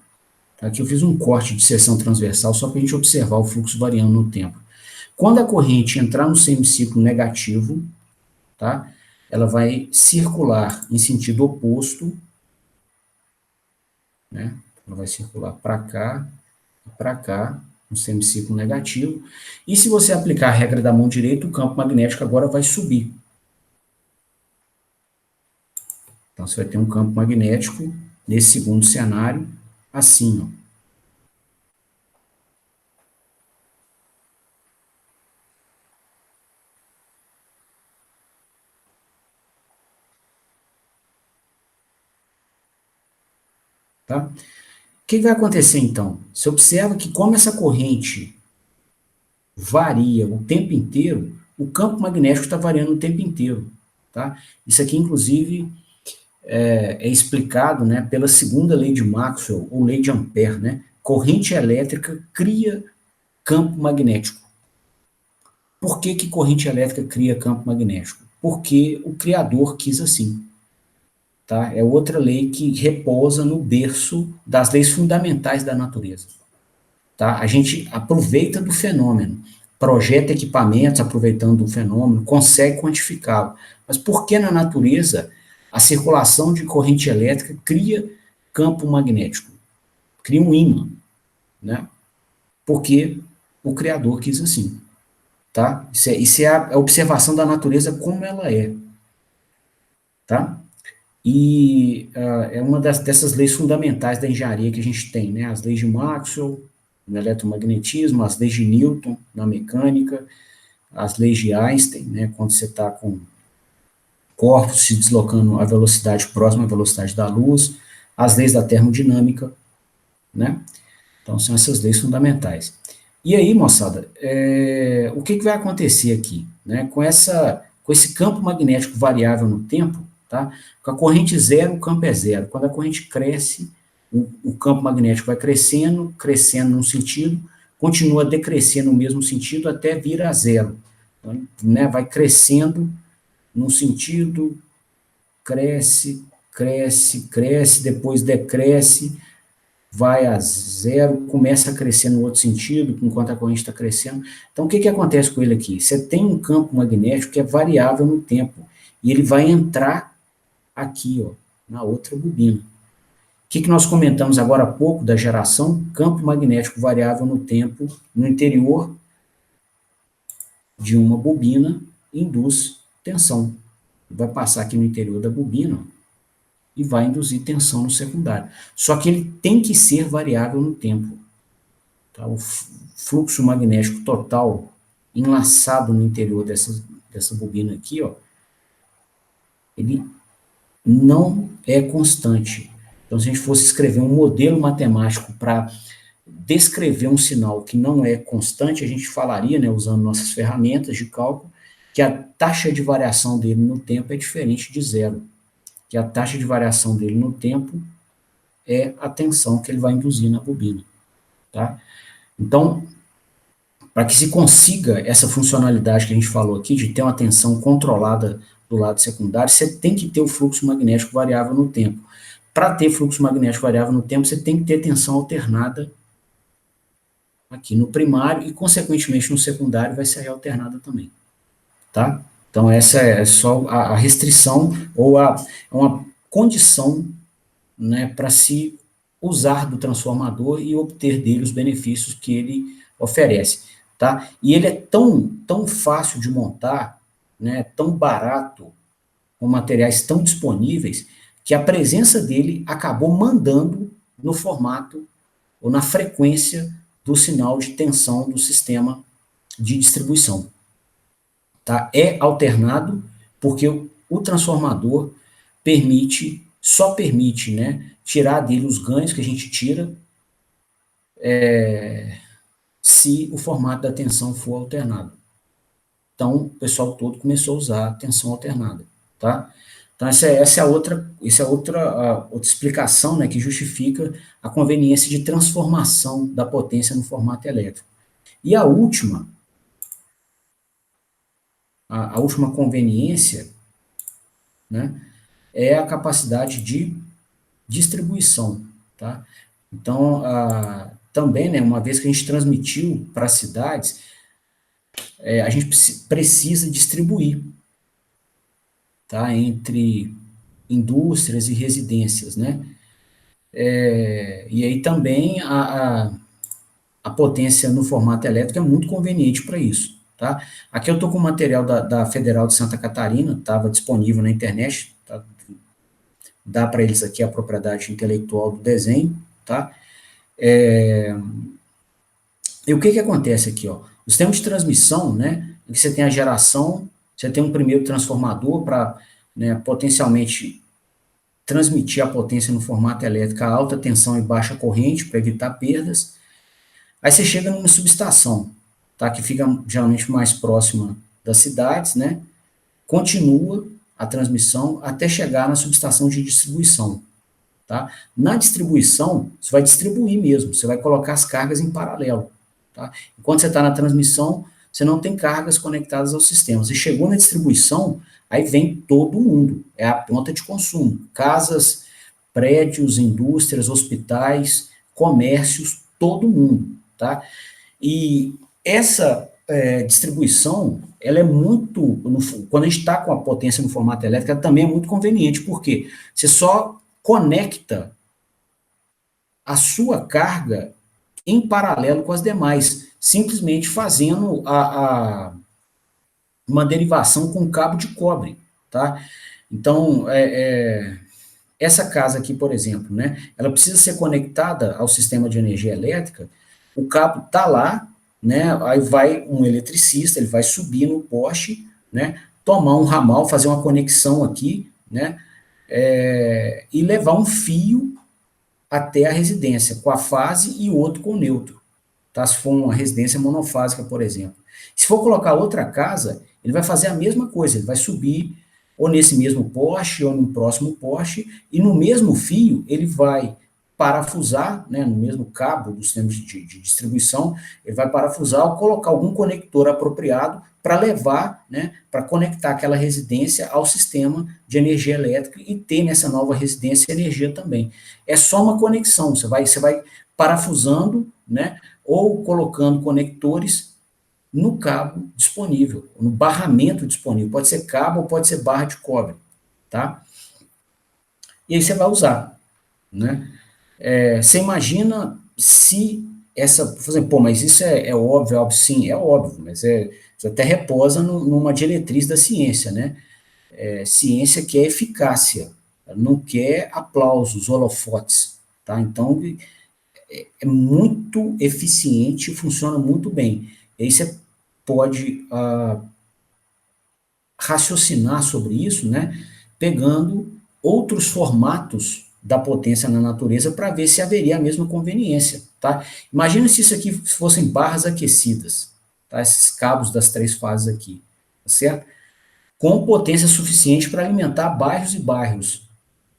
Aqui eu fiz um corte de seção transversal só para a gente observar o fluxo variando no tempo. Quando a corrente entrar no semiciclo negativo, tá? Ela vai circular em sentido oposto, né? Ela vai circular para cá, no semiciclo negativo. E se você aplicar a regra da mão direita, o campo magnético agora vai subir. Então, você vai ter um campo magnético, nesse segundo cenário, assim, ó. Tá? O que vai acontecer, então? Você observa que como essa corrente varia o tempo inteiro, o campo magnético está variando o tempo inteiro. Tá? Isso aqui, inclusive, é explicado, né, pela segunda lei de Maxwell, ou lei de Ampère, né? Corrente elétrica cria campo magnético. Por que que corrente elétrica cria campo magnético? Porque o Criador quis assim. Tá? É outra lei que repousa no berço das leis fundamentais da natureza. Tá? A gente aproveita do fenômeno, projeta equipamentos aproveitando do fenômeno, consegue quantificá-lo. Mas por que na natureza a circulação de corrente elétrica cria campo magnético? Cria um ímã, né? Porque o Criador quis assim. Tá? Isso é a observação da natureza como ela é. Tá? E é uma dessas leis fundamentais da engenharia que a gente tem, né? As leis de Maxwell, no eletromagnetismo, as leis de Newton, na mecânica, as leis de Einstein, né? Quando você está com corpos se deslocando a velocidade próxima à velocidade da luz, as leis da termodinâmica, né? Então, são essas leis fundamentais. E aí, moçada, o que vai acontecer aqui? Né? Com esse campo magnético variável no tempo, tá? Com a corrente zero, o campo é zero. Quando a corrente cresce, o campo magnético vai crescendo, crescendo num sentido, continua decrescendo no mesmo sentido até vir a zero. Então, né, vai crescendo num sentido, cresce, cresce, cresce, depois decresce, vai a zero, começa a crescer no outro sentido, enquanto a corrente está crescendo. Então, o que acontece com ele aqui? Você tem um campo magnético que é variável no tempo, e ele vai entrar aqui, ó, na outra bobina. O que nós comentamos agora há pouco da geração? Campo magnético variável no tempo, no interior de uma bobina, induz tensão. Vai passar aqui no interior da bobina e vai induzir tensão no secundário. Só que ele tem que ser variável no tempo. Tá? O fluxo magnético total enlaçado no interior dessa bobina aqui, ó, ele não é constante. Então, se a gente fosse escrever um modelo matemático para descrever um sinal que não é constante, a gente falaria, né, usando nossas ferramentas de cálculo, que a taxa de variação dele no tempo é diferente de zero. Que a taxa de variação dele no tempo é a tensão que ele vai induzir na bobina. Tá? Então, para que se consiga essa funcionalidade que a gente falou aqui, de ter uma tensão controlada do lado secundário, você tem que ter o fluxo magnético variável no tempo. Para ter fluxo magnético variável no tempo, você tem que ter tensão alternada aqui no primário e, consequentemente, no secundário vai ser alternada também. Tá? Então, essa é só a restrição ou uma condição, né, para se usar do transformador e obter dele os benefícios que ele oferece. Tá? E ele é tão fácil de montar, né, tão barato, com materiais tão disponíveis, que a presença dele acabou mandando no formato ou na frequência do sinal de tensão do sistema de distribuição. Tá? É alternado porque o transformador só permite, né, tirar dele os ganhos que a gente tira se o formato da tensão for alternado. Então, o pessoal todo começou a usar a tensão alternada. Tá? Então, essa é outra explicação, né, que justifica a conveniência de transformação da potência no formato elétrico. E a última conveniência, né, é a capacidade de distribuição. Tá? Então, também, né, uma vez que a gente transmitiu para as cidades, a gente precisa distribuir, tá, entre indústrias e residências, né? E aí também a potência no formato elétrico é muito conveniente para isso. Tá? Aqui eu estou com o material da Federal de Santa Catarina, estava disponível na internet, tá? Dá para eles aqui a propriedade intelectual do desenho. Tá? E o que acontece aqui? Ó? O sistema de transmissão, né, em que você tem a geração, você tem um primeiro transformador para, né, potencialmente transmitir a potência no formato elétrico a alta tensão e baixa corrente para evitar perdas. Aí você chega numa subestação, tá, que fica geralmente mais próxima das cidades, né, continua a transmissão até chegar na subestação de distribuição. Tá? Na distribuição, você vai distribuir mesmo, você vai colocar as cargas em paralelo. Tá? Enquanto você está na transmissão, você não tem cargas conectadas ao sistema. Você chegou na distribuição, aí vem todo mundo, é a ponta de consumo. Casas, prédios, indústrias, hospitais, comércios, todo mundo. Tá? E essa distribuição, ela é muito, quando a gente está com a potência no formato elétrico, ela também é muito conveniente, porque você só conecta a sua carga em paralelo com as demais, simplesmente fazendo uma derivação com cabo de cobre, tá? Então, essa casa aqui, por exemplo, né, ela precisa ser conectada ao sistema de energia elétrica, o cabo está lá, né, aí vai um eletricista, ele vai subir no poste, né, tomar um ramal, fazer uma conexão aqui, né, e levar um fio até a residência, com a fase e o outro com o neutro. Tá? Se for uma residência monofásica, por exemplo. Se for colocar outra casa, ele vai fazer a mesma coisa, ele vai subir ou nesse mesmo poste ou no próximo poste, e no mesmo fio ele vai parafusar, né, no mesmo cabo do sistema de distribuição, ele vai parafusar ou colocar algum conector apropriado para levar, né, para conectar aquela residência ao sistema de energia elétrica e ter nessa nova residência energia também. É só uma conexão, você vai parafusando, né, ou colocando conectores no cabo disponível, no barramento disponível. Pode ser cabo ou pode ser barra de cobre, tá? e aí você vai usar, né? Você imagina se essa, por exemplo, pô, mas isso é óbvio, óbvio, sim, é óbvio, mas isso até reposa numa diretriz da ciência, né? Ciência quer eficácia, não quer aplausos, holofotes, tá? Então, é muito eficiente, funciona muito bem. E aí você pode raciocinar sobre isso, né? Pegando outros formatos da potência na natureza para ver se haveria a mesma conveniência, tá? Imagina se isso aqui fossem barras aquecidas, tá? Esses cabos das três fases aqui, tá certo? Com potência suficiente para alimentar bairros e bairros,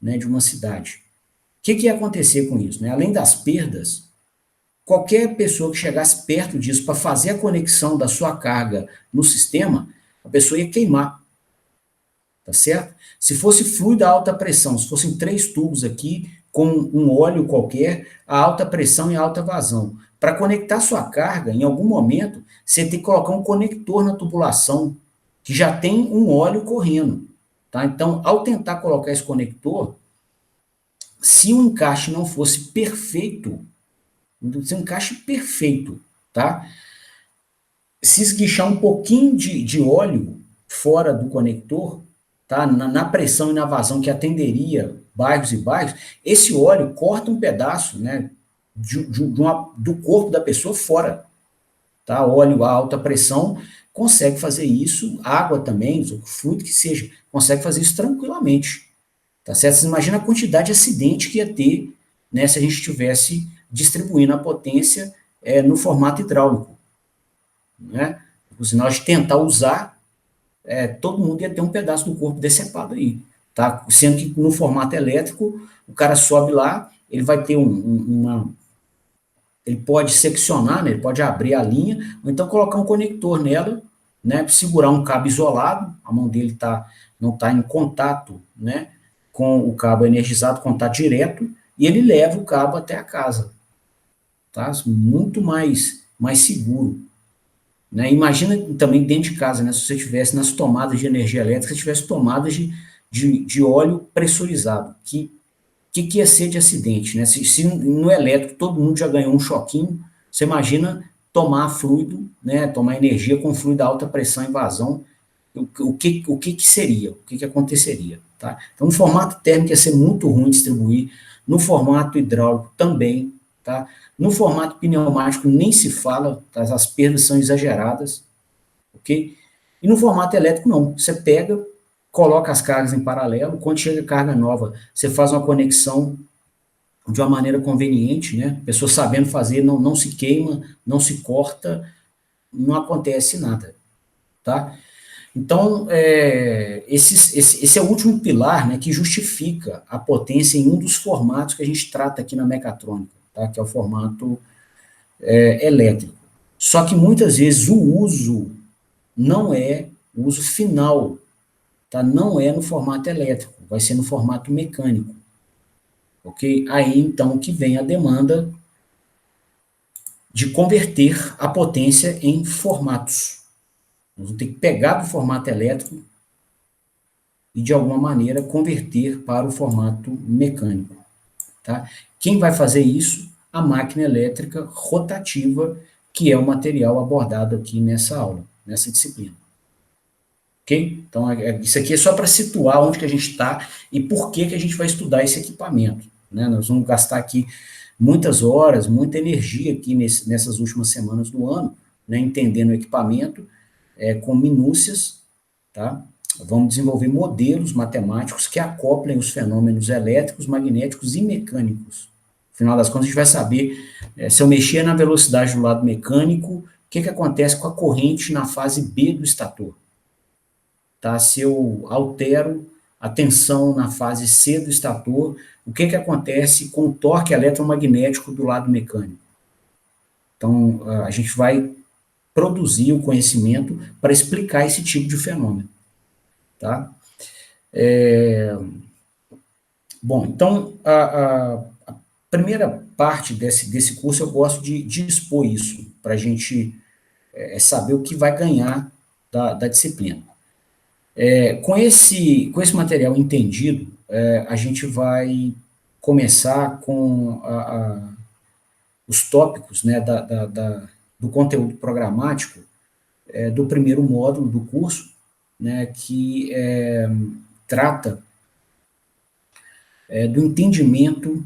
né, de uma cidade. O que ia acontecer com isso? Né? Além das perdas, qualquer pessoa que chegasse perto disso para fazer a conexão da sua carga no sistema, a pessoa ia queimar, tá certo? Se fosse fluido a alta pressão, se fossem três tubos aqui, com um óleo qualquer, a alta pressão e a alta vazão. Para conectar sua carga, em algum momento, você tem que colocar um conector na tubulação, que já tem um óleo correndo. Tá? Então, ao tentar colocar esse conector, se o encaixe não fosse perfeito, se um encaixe perfeito, tá? Se esguichar um pouquinho de óleo fora do conector, tá? Na pressão e na vazão que atenderia bairros e bairros, esse óleo corta um pedaço, né, do corpo da pessoa fora, tá? Óleo a alta pressão consegue fazer isso, água também, o fluido que seja, consegue fazer isso tranquilamente, tá certo? Você imagina a quantidade de acidente que ia ter, né, se a gente estivesse distribuindo a potência no formato hidráulico, né? Se nós tentar usar, todo mundo ia ter um pedaço do corpo decepado aí, tá? Sendo que no formato elétrico, o cara sobe lá, ele vai ter ele pode seccionar, né? Ele pode abrir a linha, ou então colocar um conector nela, né? Segurar um cabo isolado, a mão dele não está em contato, né? Com o cabo energizado, contato direto, e ele leva o cabo até a casa, tá? Muito mais seguro. Né? Imagina também dentro de casa, né? Se você tivesse nas tomadas de energia elétrica, se tivesse tomadas de óleo pressurizado, que ia ser de acidente, né? Se no elétrico todo mundo já ganhou um choquinho, você imagina tomar fluido, né? Tomar energia com fluido de alta pressão e vazão, o que seria? O que aconteceria? Tá? Então, no formato térmico ia ser muito ruim distribuir, no formato hidráulico também, tá? No formato pneumático nem se fala, tá? As perdas são exageradas, ok? E no formato elétrico não, você pega, coloca as cargas em paralelo, quando chega carga nova, você faz uma conexão de uma maneira conveniente, né? A pessoa sabendo fazer, não se queima, não se corta, não acontece nada, tá? Então, esse é o último pilar, né, que justifica a potência em um dos formatos que a gente trata aqui na mecatrônica, tá, que é o formato elétrico. Só que muitas vezes o uso não é o uso final, tá, não é no formato elétrico, vai ser no formato mecânico, ok? Aí, então, que vem a demanda de converter a potência em formatos. Nós vamos ter que pegar do formato elétrico e, de alguma maneira, converter para o formato mecânico. Tá? Quem vai fazer isso? A máquina elétrica rotativa, que é o material abordado aqui nessa aula, nessa disciplina. Ok? Então, isso aqui é só para situar onde que a gente está e por que a gente vai estudar esse equipamento. Né? Nós vamos gastar aqui muitas horas, muita energia aqui nessas últimas semanas do ano, né, entendendo o equipamento com minúcias, tá? Vamos desenvolver modelos matemáticos que acoplem os fenômenos elétricos, magnéticos e mecânicos. No final das contas, a gente vai saber se eu mexer na velocidade do lado mecânico, o que acontece com a corrente na fase B do estator. Tá? Se eu altero a tensão na fase C do estator, o que acontece com o torque eletromagnético do lado mecânico. Então, a gente vai produzir o conhecimento para explicar esse tipo de fenômeno. Tá? Bom, então, a primeira parte desse curso eu gosto de expor isso, para a gente saber o que vai ganhar da disciplina. Com esse material entendido, a gente vai começar com os tópicos, né, do conteúdo programático do primeiro módulo do curso, né, que trata do entendimento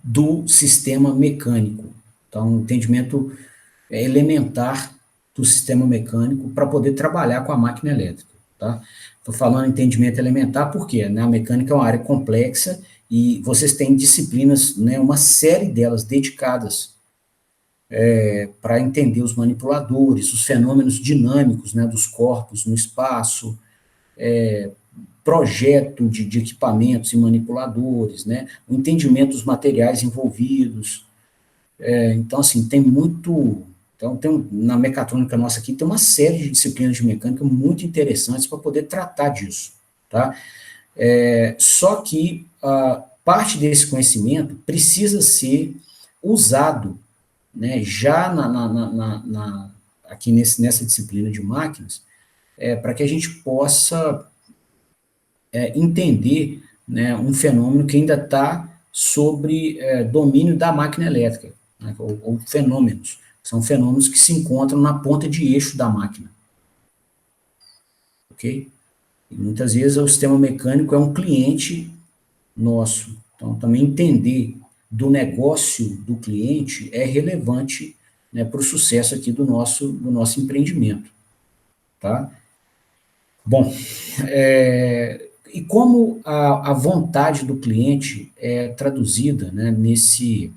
do sistema mecânico. Então, um entendimento elementar do sistema mecânico para poder trabalhar com a máquina elétrica. Tá? Estou falando entendimento elementar porque, né, a mecânica é uma área complexa e vocês têm disciplinas, né, uma série delas dedicadas para entender os manipuladores, os fenômenos dinâmicos, né, dos corpos no espaço, projeto de equipamentos e manipuladores, né, o entendimento dos materiais envolvidos. Então, assim, tem muito. Então, na mecatrônica nossa aqui, tem uma série de disciplinas de mecânica muito interessantes para poder tratar disso. Tá? Só que parte desse conhecimento precisa ser usado, né, já aqui nessa disciplina de máquinas, para que a gente possa entender, né, um fenômeno que ainda está sobre domínio da máquina elétrica, né, ou fenômenos. São fenômenos que se encontram na ponta de eixo da máquina. Ok? E muitas vezes o sistema mecânico é um cliente nosso. Então, também entender do negócio do cliente é relevante, né, para o sucesso aqui do nosso empreendimento. Tá? Bom, e como a vontade do cliente é traduzida, né, nesse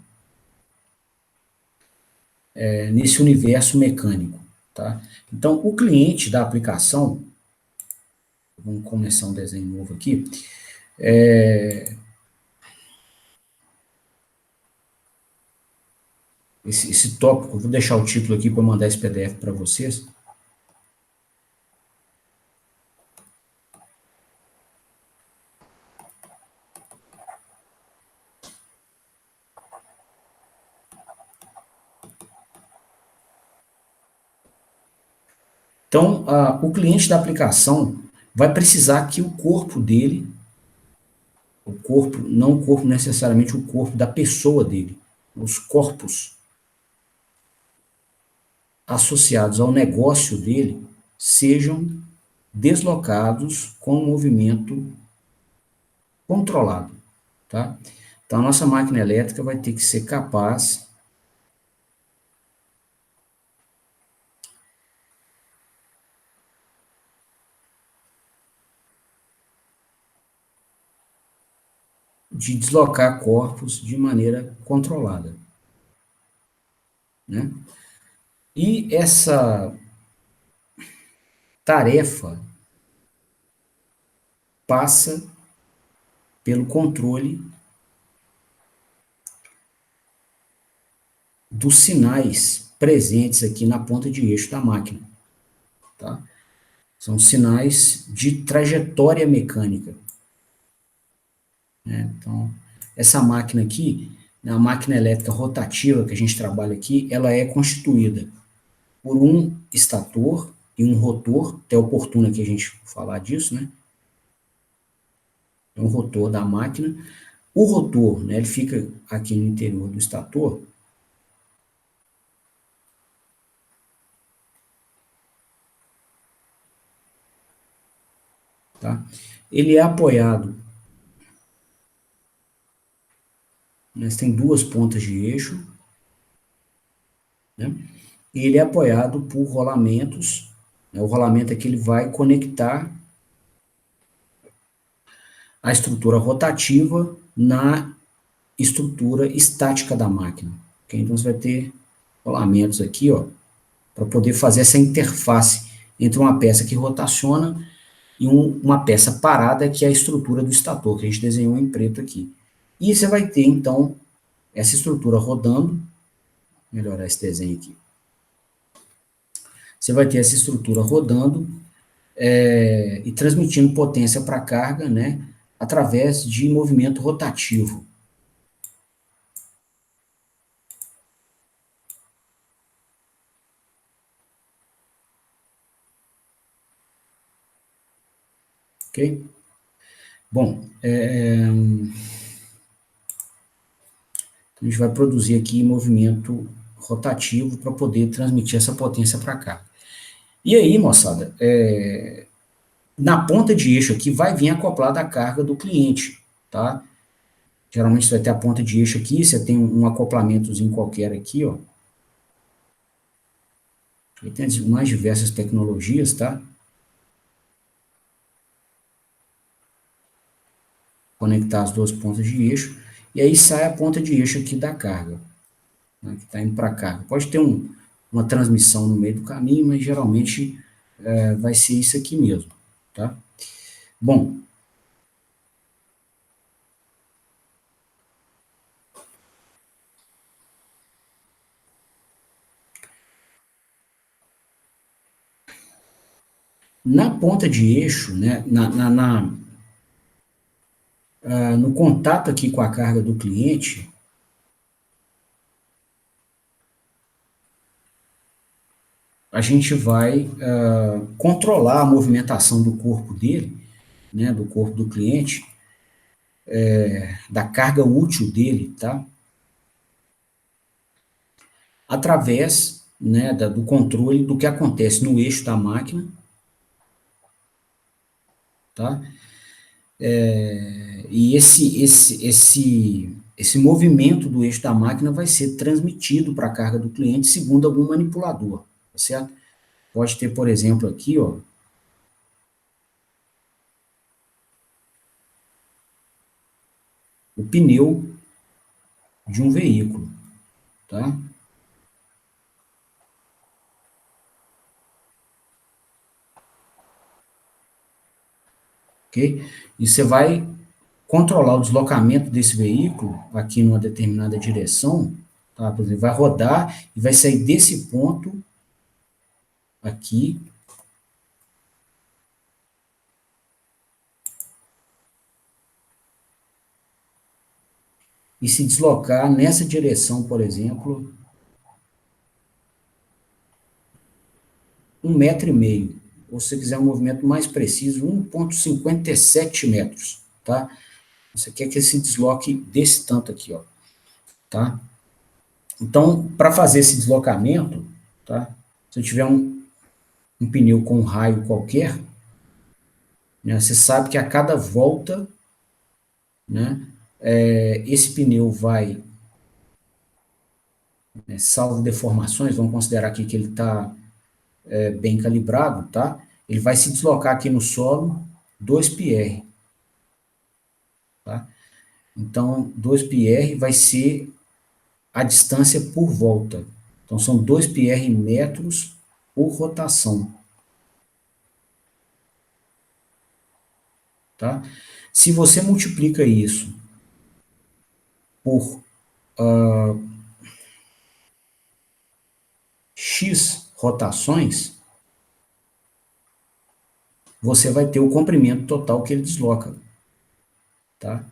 universo mecânico. Tá? Então, o cliente da aplicação, vamos começar um desenho novo aqui, esse tópico, vou deixar o título aqui para mandar esse PDF para vocês. Então, o cliente da aplicação vai precisar que o corpo dele, o corpo, não o corpo necessariamente o corpo da pessoa dele, os corpos associados ao negócio dele sejam deslocados com um movimento controlado, tá? Então, a nossa máquina elétrica vai ter que ser capaz de deslocar corpos de maneira controlada, né? E essa tarefa passa pelo controle dos sinais presentes aqui na ponta de eixo da máquina, tá? São sinais de trajetória mecânica, né? Então, essa máquina aqui, a máquina elétrica rotativa que a gente trabalha aqui, ela é constituída por um estator e um rotor, até oportuno aqui a gente falar disso, né? É um rotor da máquina. O rotor, né, ele fica aqui no interior do estator. Tá? Ele é apoiado, mas tem duas pontas de eixo, né? E ele é apoiado por rolamentos, né? O rolamento é que ele vai conectar a estrutura rotativa na estrutura estática da máquina. Okay? Então você vai ter rolamentos aqui, ó, para poder fazer essa interface entre uma peça que rotaciona e uma peça parada, que é a estrutura do estator, que a gente desenhou em preto aqui. E você vai ter, então, essa estrutura rodando, melhorar esse desenho aqui. Você vai ter essa estrutura rodando e transmitindo potência para a carga, né, através de movimento rotativo. Ok? Bom, a gente vai produzir aqui movimento rotativo para poder transmitir essa potência para cá. E aí, moçada, na ponta de eixo aqui vai vir acoplada a carga do cliente, tá? Geralmente você vai ter a ponta de eixo aqui, você tem um acoplamentozinho qualquer aqui, ó. Aí tem as mais diversas tecnologias, tá? Conectar as duas pontas de eixo, e aí sai a ponta de eixo aqui da carga, né, que está indo para a carga. Pode ter uma transmissão no meio do caminho, mas geralmente vai ser isso aqui mesmo, tá? Bom, na ponta de eixo, né, no contato aqui com a carga do cliente, a gente vai controlar a movimentação do corpo dele, né, do corpo do cliente, da carga útil dele, tá? Através, né, do controle do que acontece no eixo da máquina, tá? E esse movimento do eixo da máquina vai ser transmitido para a carga do cliente segundo algum manipulador, tá certo? Pode ter, por exemplo, aqui, ó, o pneu de um veículo, tá? Ok? E você vai controlar o deslocamento desse veículo aqui numa determinada direção, tá? Por exemplo, vai rodar e vai sair desse ponto aqui e se deslocar nessa direção, por exemplo, 1,5 m. Ou se você quiser um movimento mais preciso, 1,57 metros, tá? Você quer que ele se desloque desse tanto aqui, ó, tá? Então, para fazer esse deslocamento, tá? Se eu tiver um pneu com um raio qualquer, né, você sabe que a cada volta, né, esse pneu vai, né, salvo deformações, vamos considerar aqui que ele está bem calibrado, tá? Ele vai se deslocar aqui no solo 2πr, tá? Então, 2πr vai ser a distância por volta. Então, são 2πr metros por rotação, tá? Se você multiplica isso por x rotações, você vai ter o comprimento total que ele desloca, tá?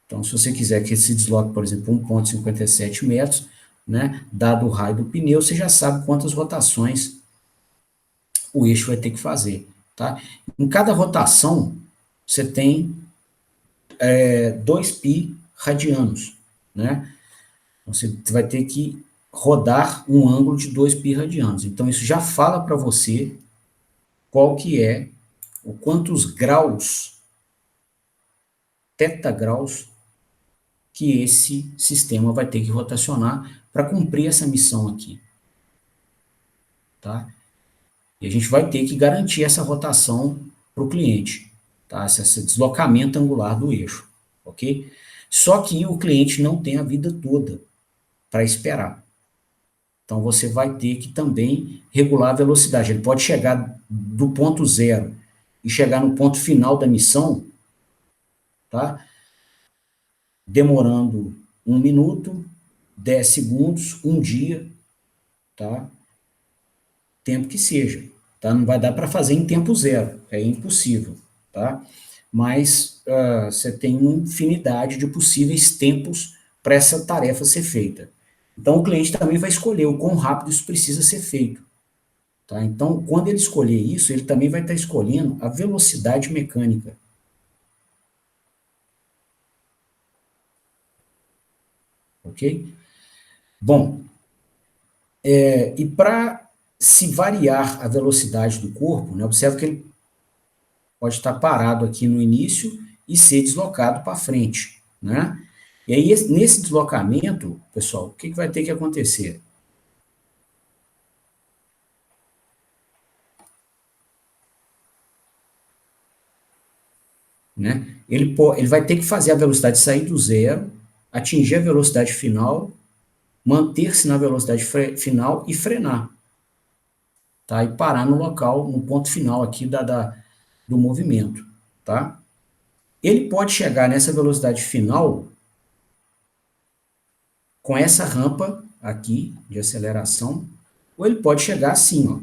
Então, se você quiser que ele se desloque, por exemplo, 1,57 metros, né, dado o raio do pneu, você já sabe quantas rotações o eixo vai ter que fazer, tá? Em cada rotação, você tem 2π radianos, né? Você vai ter que rodar um ângulo de 2π radianos. Então, isso já fala para você qual que é, o quantos graus, tetagraus, que esse sistema vai ter que rotacionar para cumprir essa missão aqui, tá? E a gente vai ter que garantir essa rotação para o cliente, tá? Esse deslocamento angular do eixo, ok? Só que o cliente não tem a vida toda para esperar. Então, você vai ter que também regular a velocidade. Ele pode chegar do ponto zero e chegar no ponto final da missão, tá? Demorando 1 minuto, 10 segundos, um dia, tá? Tempo que seja, tá? Não vai dar para fazer em tempo zero, é impossível, tá? Mas você tem uma infinidade de possíveis tempos para essa tarefa ser feita. Então, o cliente também vai escolher o quão rápido isso precisa ser feito, tá? Então, quando ele escolher isso, ele também vai estar escolhendo a velocidade mecânica, ok? Bom, e para se variar a velocidade do corpo, né, observa que ele pode estar parado aqui no início e ser deslocado para frente, né? E aí, nesse deslocamento, pessoal, o que vai ter que acontecer? Né? Ele vai ter que fazer a velocidade sair do zero, atingir a velocidade final, manter-se na velocidade final e frenar, tá? E parar no local, no ponto final aqui do movimento, tá? Ele pode chegar nessa velocidade final com essa rampa aqui de aceleração, ou ele pode chegar assim, ó.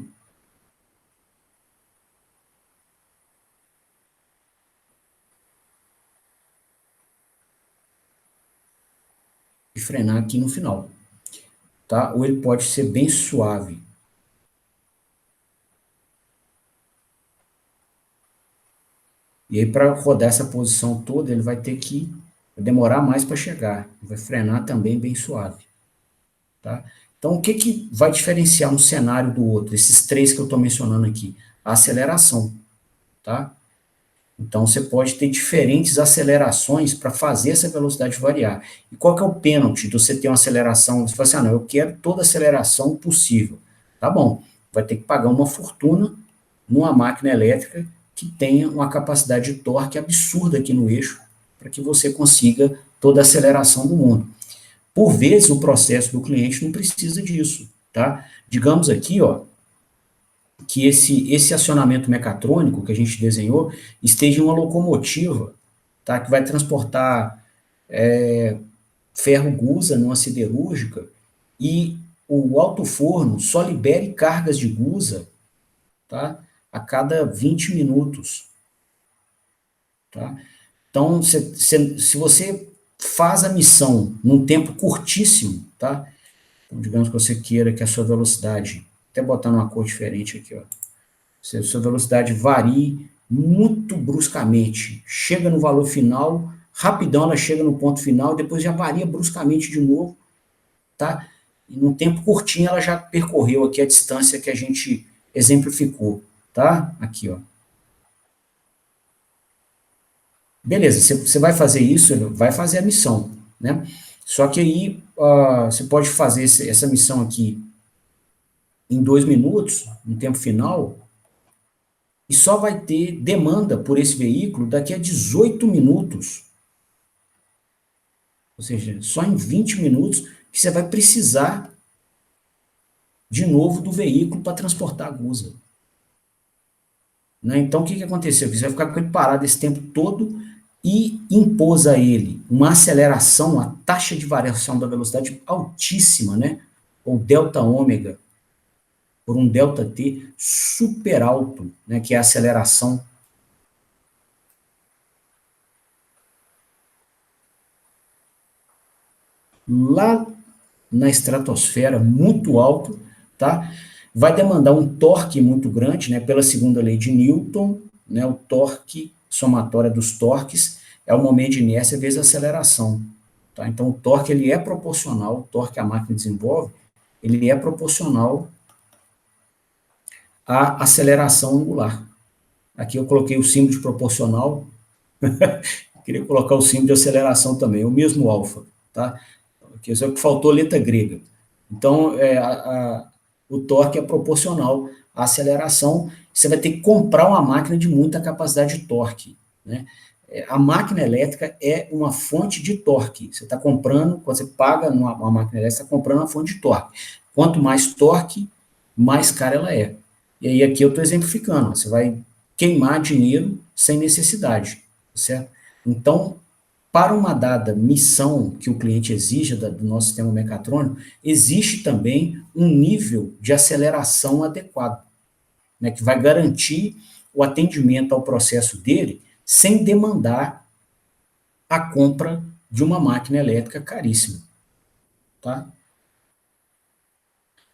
E frenar aqui no final, tá? Ou ele pode ser bem suave. E aí, para rodar essa posição toda, ele vai ter que demorar mais para chegar. Vai frenar também bem suave. Tá? Então, o que, que vai diferenciar um cenário do outro? Esses três que eu estou mencionando aqui. A aceleração. Tá? Então, você pode ter diferentes acelerações para fazer essa velocidade variar. E qual que é o pênalti de você ter uma aceleração? Você fala assim, não, eu quero toda a aceleração possível. Tá bom, vai ter que pagar uma fortuna numa máquina elétrica que tenha uma capacidade de torque absurda aqui no eixo, para que você consiga toda a aceleração do mundo. Por vezes, o processo do cliente não precisa disso, tá? Digamos aqui, ó, que esse acionamento mecatrônico que a gente desenhou esteja em uma locomotiva, tá? Que vai transportar ferro gusa numa siderúrgica e o alto forno só libere cargas de gusa, tá? A cada 20 minutos, tá? Então, se você faz a missão num tempo curtíssimo, tá? Então, digamos que você queira que a sua velocidade, até botar numa cor diferente aqui, ó, se a sua velocidade varie muito bruscamente, chega no valor final, rapidão ela chega no ponto final, depois já varia bruscamente de novo, tá? E num tempo curtinho ela já percorreu aqui a distância que a gente exemplificou, tá? Aqui, ó. Beleza, você vai fazer isso, vai fazer a missão, né? Só que aí você pode fazer essa missão aqui em 2 minutos, no tempo final, e só vai ter demanda por esse veículo daqui a 18 minutos. Ou seja, só em 20 minutos que você vai precisar de novo do veículo para transportar a gusa. Né? Então, o que aconteceu? Você vai ficar com ele parado esse tempo todo e impôs a ele uma aceleração, uma taxa de variação da velocidade altíssima, né? Ou delta ômega, por um delta t super alto, né? Que é a aceleração. Lá na estratosfera, muito alto, tá? Vai demandar um torque muito grande, né? Pela segunda lei de Newton, né? O torque somatória dos torques é o momento de inércia vezes a aceleração, tá? Então, o torque ele é proporcional, o torque que a máquina desenvolve, ele é proporcional à aceleração angular. Aqui eu coloquei o símbolo de proporcional, queria colocar o símbolo de aceleração também, o mesmo alfa, tá? Aqui só que faltou letra grega. Então, o torque é proporcional à aceleração. Você vai ter que comprar uma máquina de muita capacidade de torque, né? A máquina elétrica é uma fonte de torque. Você está comprando, quando você paga uma máquina elétrica, você está comprando uma fonte de torque. Quanto mais torque, mais cara ela é. E aí aqui eu estou exemplificando. Você vai queimar dinheiro sem necessidade, certo? Então, para uma dada missão que o cliente exija do nosso sistema mecatrônico, existe também um nível de aceleração adequado, né, que vai garantir o atendimento ao processo dele sem demandar a compra de uma máquina elétrica caríssima. Tá?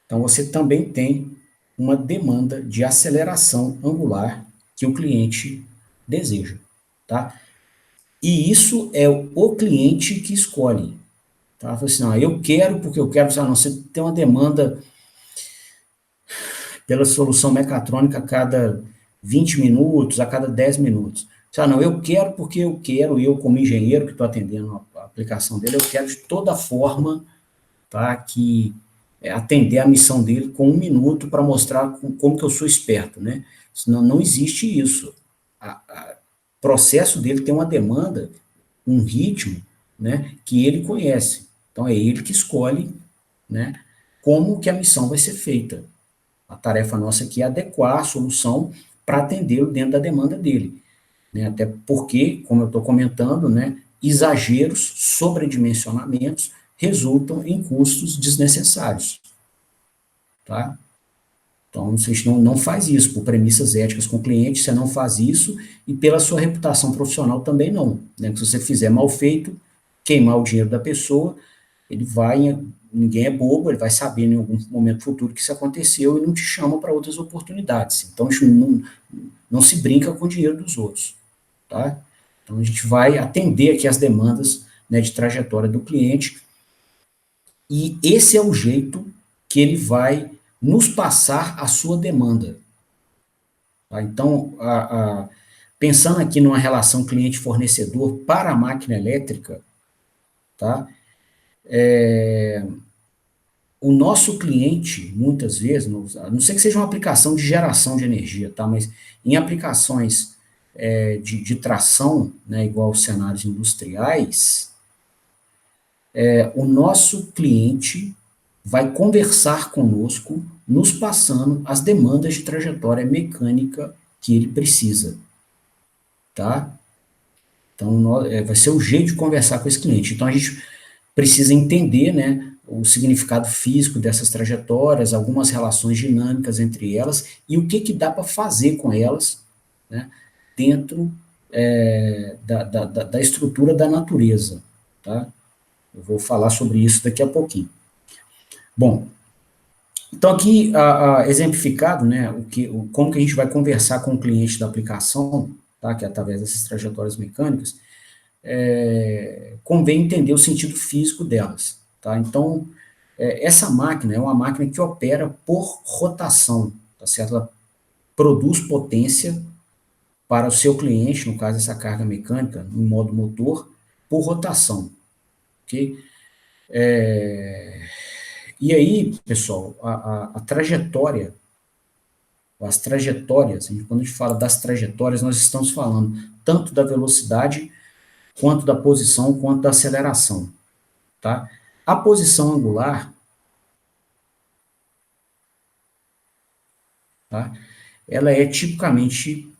Então, você também tem uma demanda de aceleração angular que o cliente deseja. Tá? E isso é o cliente que escolhe. Tá? Fala assim, não, eu quero porque eu quero, não, você tem uma demanda pela solução mecatrônica a cada 20 minutos, a cada 10 minutos. Não, eu quero porque eu quero, eu como engenheiro que estou atendendo a aplicação dele, eu quero de toda forma, tá, que atender a missão dele com 1 minuto para mostrar como que eu sou esperto, né? Senão não existe isso. O processo dele tem uma demanda, um ritmo, né, que ele conhece. Então é ele que escolhe, né, como que a missão vai ser feita. A tarefa nossa aqui é adequar a solução para atendê-lo dentro da demanda dele, né? Até porque, como eu estou comentando, né, exageros, sobredimensionamentos resultam em custos desnecessários, tá? Então, você não faz isso por premissas éticas com o cliente, você não faz isso, e pela sua reputação profissional também não, né? Se você fizer mal feito, queimar o dinheiro da pessoa, ele vai, ninguém é bobo, ele vai saber em algum momento futuro que isso aconteceu e não te chama para outras oportunidades. Então, isso não se brinca com o dinheiro dos outros, tá? Então, a gente vai atender aqui as demandas, né, de trajetória do cliente, e esse é o jeito que ele vai nos passar a sua demanda. Tá? Então, pensando aqui numa relação cliente-fornecedor para a máquina elétrica, tá? O nosso cliente, muitas vezes, a não ser que seja uma aplicação de geração de energia, tá? Mas em aplicações de tração, né, igual aos cenários industriais, o nosso cliente vai conversar conosco, nos passando as demandas de trajetória mecânica que ele precisa, tá? Então, vai ser o jeito de conversar com esse cliente. Então, a gente precisa entender, né, o significado físico dessas trajetórias, algumas relações dinâmicas entre elas e o que dá para fazer com elas, né, dentro da estrutura da natureza, tá? Eu vou falar sobre isso daqui a pouquinho. Bom, então aqui exemplificado, né, como que a gente vai conversar com o cliente da aplicação, tá, que é através dessas trajetórias mecânicas, convém entender o sentido físico delas, tá? Então, essa máquina é uma máquina que opera por rotação, tá certo? Ela produz potência para o seu cliente, no caso essa carga mecânica, no modo motor, por rotação, ok? E aí, pessoal, a trajetória, as trajetórias, quando a gente fala das trajetórias, nós estamos falando tanto da velocidade, quanto da posição, quanto da aceleração, tá? A posição angular, tá? Ela é tipicamente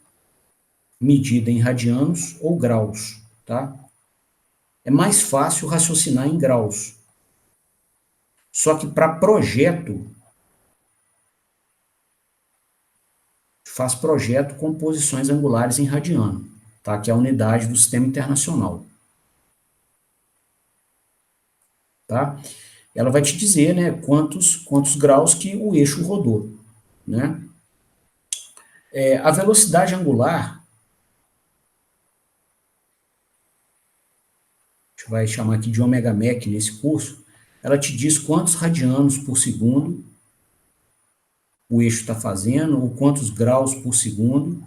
medida em radianos ou graus, tá? É mais fácil raciocinar em graus. Só que para projeto, faz projeto com posições angulares em radiano, tá? Que é a unidade do sistema internacional. Tá? Ela vai te dizer, né, quantos graus que o eixo rodou, né? A velocidade angular, a gente vai chamar aqui de ômega mec nesse curso, ela te diz quantos radianos por segundo o eixo está fazendo, ou quantos graus por segundo,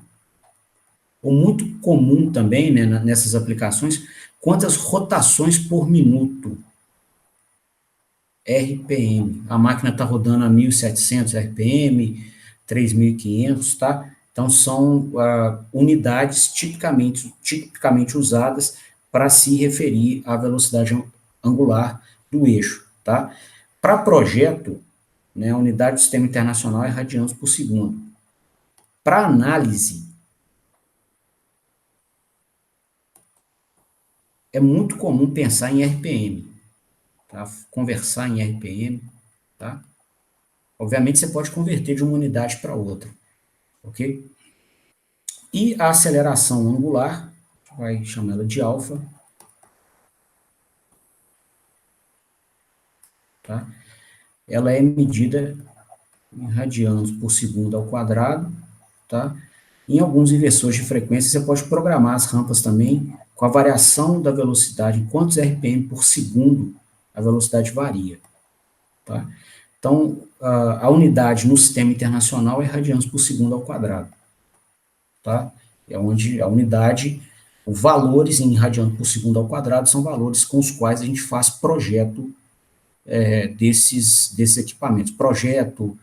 ou muito comum também, né, nessas aplicações, quantas rotações por minuto, RPM. A máquina está rodando a 1.700 RPM, 3.500, tá? Então, são unidades tipicamente usadas para se referir à velocidade angular do eixo, tá? Para projeto, né, a unidade do sistema internacional é radianos por segundo. Para análise, é muito comum pensar em RPM, tá? Conversar em RPM, tá? Obviamente, você pode converter de uma unidade para outra, ok? E a aceleração angular, vai chamar ela de alfa, tá? Ela é medida em radianos por segundo ao quadrado, tá? Em alguns inversores de frequência, você pode programar as rampas também com a variação da velocidade, em quantos RPM por segundo a velocidade varia, tá? Então, a unidade no sistema internacional é radianos por segundo ao quadrado, tá? É onde a unidade, os valores em radianos por segundo ao quadrado são valores com os quais a gente faz projeto desses equipamentos. Projeto,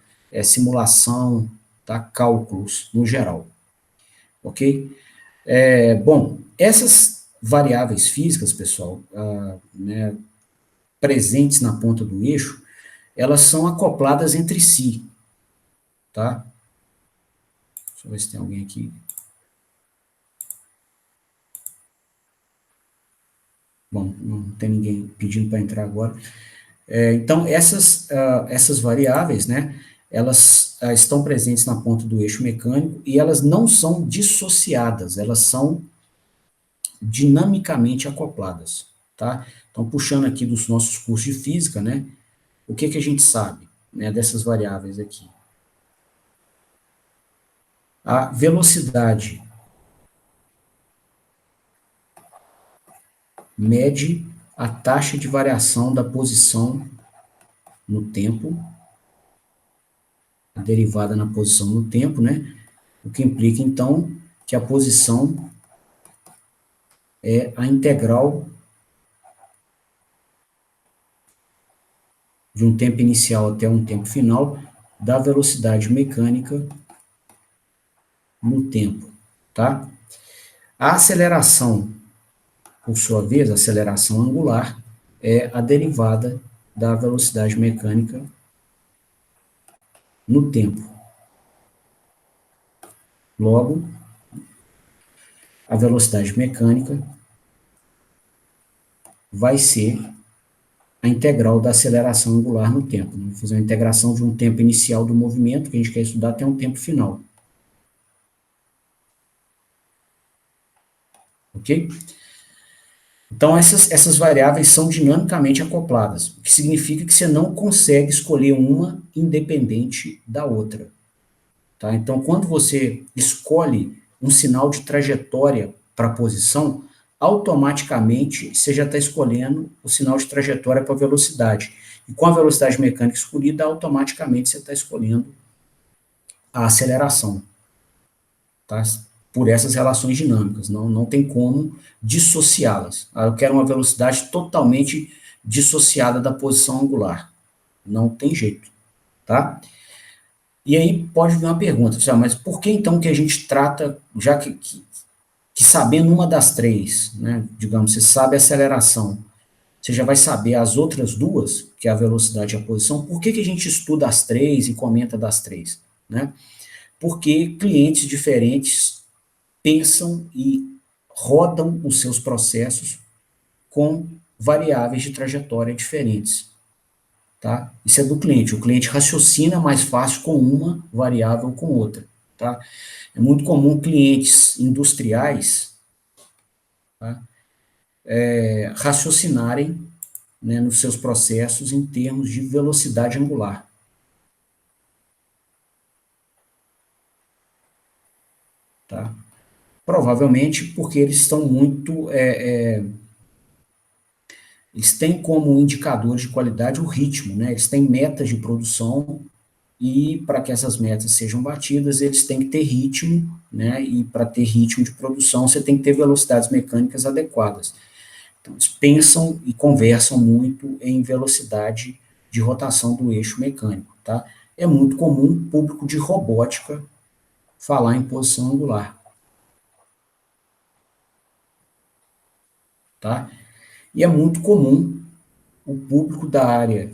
simulação, tá? Cálculos, no geral, ok? Bom, essas variáveis físicas, pessoal, né, presentes na ponta do eixo, elas são acopladas entre si, tá? Deixa eu ver se tem alguém aqui. Bom, não tem ninguém pedindo para entrar agora. Então, essas variáveis, né, elas estão presentes na ponta do eixo mecânico e elas não são dissociadas, elas são dinamicamente acopladas, tá? Então, puxando aqui dos nossos cursos de física, né, o que a gente sabe, né, dessas variáveis aqui? A velocidade mede a taxa de variação da posição no tempo, a derivada na posição no tempo, né? O que implica, então, que a posição é a integral de um tempo inicial até um tempo final da velocidade mecânica no tempo, tá? A aceleração, por sua vez, a aceleração angular, é a derivada da velocidade mecânica no tempo. Logo, a velocidade mecânica vai ser a integral da aceleração angular no tempo. Vamos fazer uma integração de um tempo inicial do movimento, que a gente quer estudar, até um tempo final. Ok? Então, essas variáveis são dinamicamente acopladas, o que significa que você não consegue escolher uma independente da outra. Tá? Então, quando você escolhe um sinal de trajetória para a posição, automaticamente você já está escolhendo o sinal de trajetória para a velocidade. E com a velocidade mecânica escolhida, automaticamente você está escolhendo a aceleração. Tá? Por essas relações dinâmicas, não tem como dissociá-las. Eu quero uma velocidade totalmente dissociada da posição angular. Não tem jeito, tá? E aí pode vir uma pergunta, mas por que então que a gente trata, já que sabendo uma das três, né, digamos, você sabe a aceleração, você já vai saber as outras duas, que é a velocidade e a posição, por que a gente estuda as três e comenta das três, né? Porque clientes diferentes pensam e rodam os seus processos com variáveis de trajetória diferentes, tá? Isso é do cliente. O cliente raciocina mais fácil com uma variável ou com outra, tá? É muito comum clientes industriais, tá, raciocinarem, né, nos seus processos em termos de velocidade angular. Tá? Provavelmente porque eles estão muito... eles têm como indicador de qualidade o ritmo, né? Eles têm metas de produção e para que essas metas sejam batidas, eles têm que ter ritmo, né? E para ter ritmo de produção, você tem que ter velocidades mecânicas adequadas. Então, eles pensam e conversam muito em velocidade de rotação do eixo mecânico, tá? É muito comum público de robótica falar em posição angular, tá? E é muito comum o público da área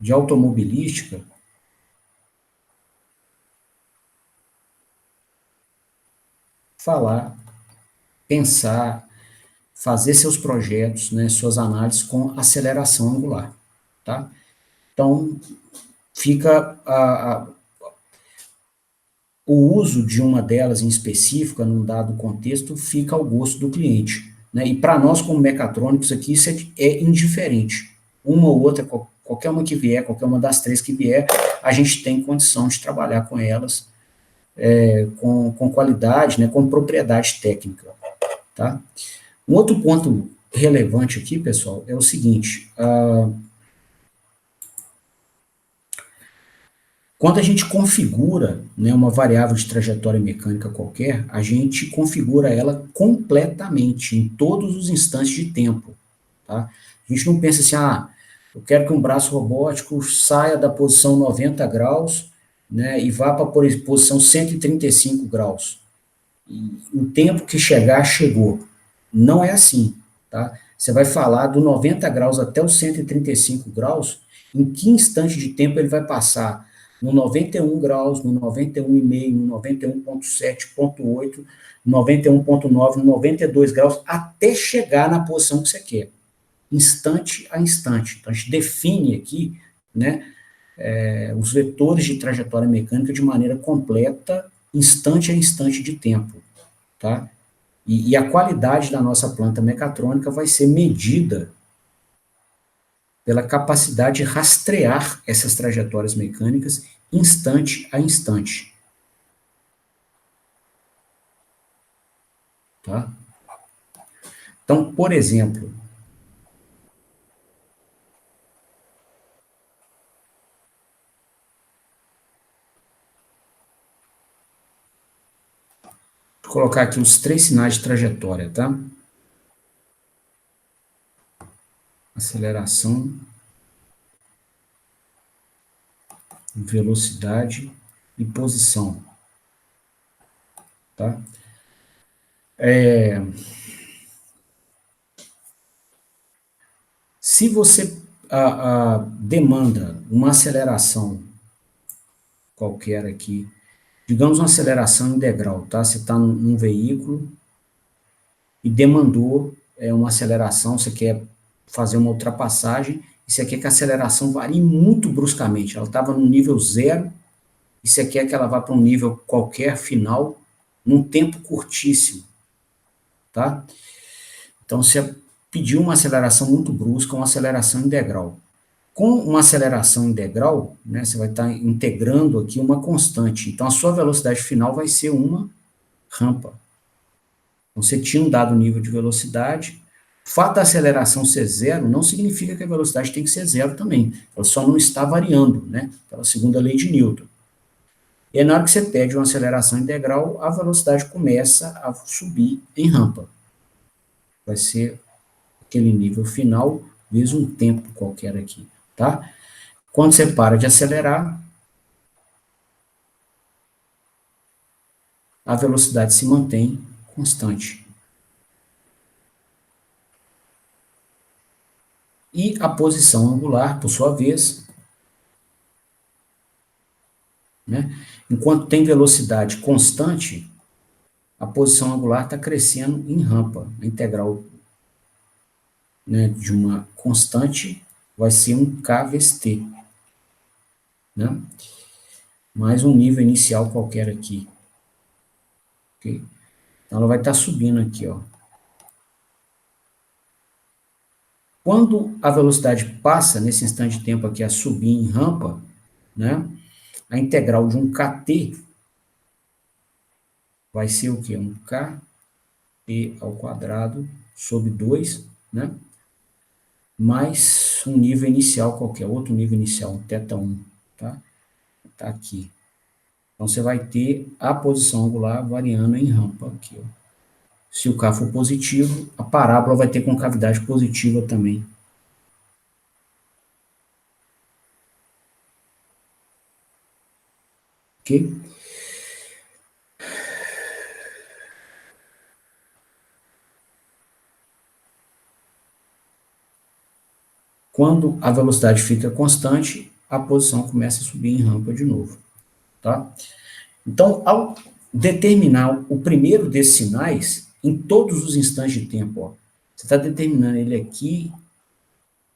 de automobilística falar, pensar, fazer seus projetos, né, suas análises com aceleração angular, tá? Então, fica o uso de uma delas em específica, num dado contexto, fica ao gosto do cliente, né? E para nós, como mecatrônicos aqui, isso é indiferente. Uma ou outra, qualquer uma que vier, qualquer uma das três que vier, a gente tem condição de trabalhar com elas com qualidade, né, com propriedade técnica, tá? Um outro ponto relevante aqui, pessoal, é o seguinte, quando a gente configura, né, uma variável de trajetória mecânica qualquer, a gente configura ela completamente, em todos os instantes de tempo. Tá? A gente não pensa assim, eu quero que um braço robótico saia da posição 90 graus, né, e vá para a posição 135 graus. E o tempo que chegar, chegou. Não é assim. Tá? Você vai falar do 90 graus até os 135 graus, em que instante de tempo ele vai passar no 91 graus, no 91,5, no 91,7,8, no 91,9, no 92 graus, até chegar na posição que você quer, instante a instante. Então, a gente define aqui, né, os vetores de trajetória mecânica de maneira completa, instante a instante de tempo, tá? E a qualidade da nossa planta mecatrônica vai ser medida pela capacidade de rastrear essas trajetórias mecânicas instante a instante. Tá? Então, por exemplo, vou colocar aqui os 3 sinais de trajetória, tá? Aceleração, velocidade e posição, tá? Se você demanda uma aceleração qualquer aqui, digamos uma aceleração em degrau, tá? Você está num veículo e demandou uma aceleração, você quer fazer uma ultrapassagem, e você quer que a aceleração varie muito bruscamente. Ela estava no nível 0, e você quer que ela vá para um nível qualquer, final, num tempo curtíssimo, tá? Então, você pediu uma aceleração muito brusca, uma aceleração em degrau. Com uma aceleração em degrau, né, você vai estar integrando aqui uma constante. Então, a sua velocidade final vai ser uma rampa. Então, você tinha um dado nível de velocidade. O fato da aceleração ser zero não significa que a velocidade tem que ser zero também. Ela só não está variando, né? Pela segunda lei de Newton. E aí, na hora que você pede uma aceleração integral, a velocidade começa a subir em rampa. Vai ser aquele nível final, vezes um tempo qualquer aqui, tá? Quando você para de acelerar, a velocidade se mantém constante. E a posição angular, por sua vez, né? Enquanto tem velocidade constante, a posição angular está crescendo em rampa. A integral, né, de uma constante vai ser um k vezes t, né? Mais um nível inicial qualquer aqui. Okay? Então, ela vai estar subindo aqui, ó. Quando a velocidade passa, nesse instante de tempo aqui, a subir em rampa, né, a integral de um kt vai ser o quê? Um kt ao quadrado sobre 2, né, mais um nível inicial qualquer, outro nível inicial, um θ1, tá? Tá aqui. Então, você vai ter a posição angular variando em rampa aqui, ó. Se o k for positivo, a parábola vai ter concavidade positiva também. Ok? Quando a velocidade fica constante, a posição começa a subir em rampa de novo, tá? Então, ao determinar o primeiro desses sinais, em todos os instantes de tempo, ó, você está determinando ele aqui,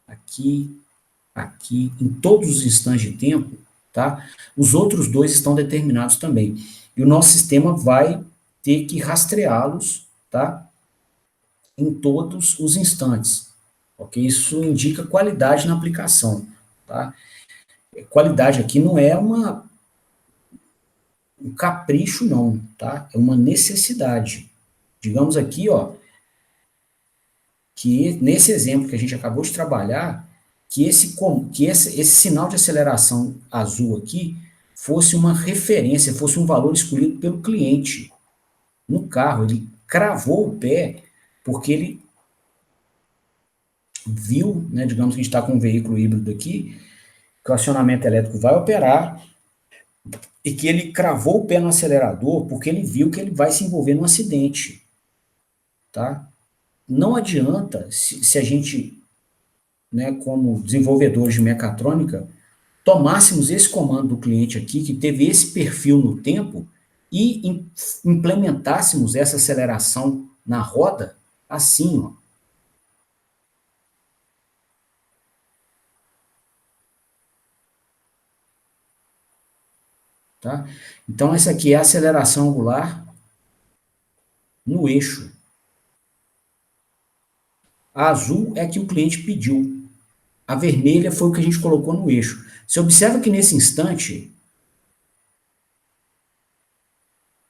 aqui, aqui, em todos os instantes de tempo, tá? Os outros dois estão determinados também. E o nosso sistema vai ter que rastreá-los, tá? Em todos os instantes, ok? Isso indica qualidade na aplicação, tá? Qualidade aqui não é um capricho, não, tá? É uma necessidade. Digamos aqui, ó, que nesse exemplo que a gente acabou de trabalhar, que esse sinal de aceleração azul aqui fosse uma referência, fosse um valor escolhido pelo cliente no carro. Ele cravou o pé porque ele viu, né, digamos que a gente está com um veículo híbrido aqui, que o acionamento elétrico vai operar e que ele cravou o pé no acelerador porque ele viu que ele vai se envolver num acidente, tá? Não adianta se a gente, né, como desenvolvedores de mecatrônica, tomássemos esse comando do cliente aqui, que teve esse perfil no tempo, e implementássemos essa aceleração na roda assim, ó. Tá? Então, essa aqui é a aceleração angular no eixo. A azul é que o cliente pediu. A vermelha foi o que a gente colocou no eixo. Você observa que nesse instante,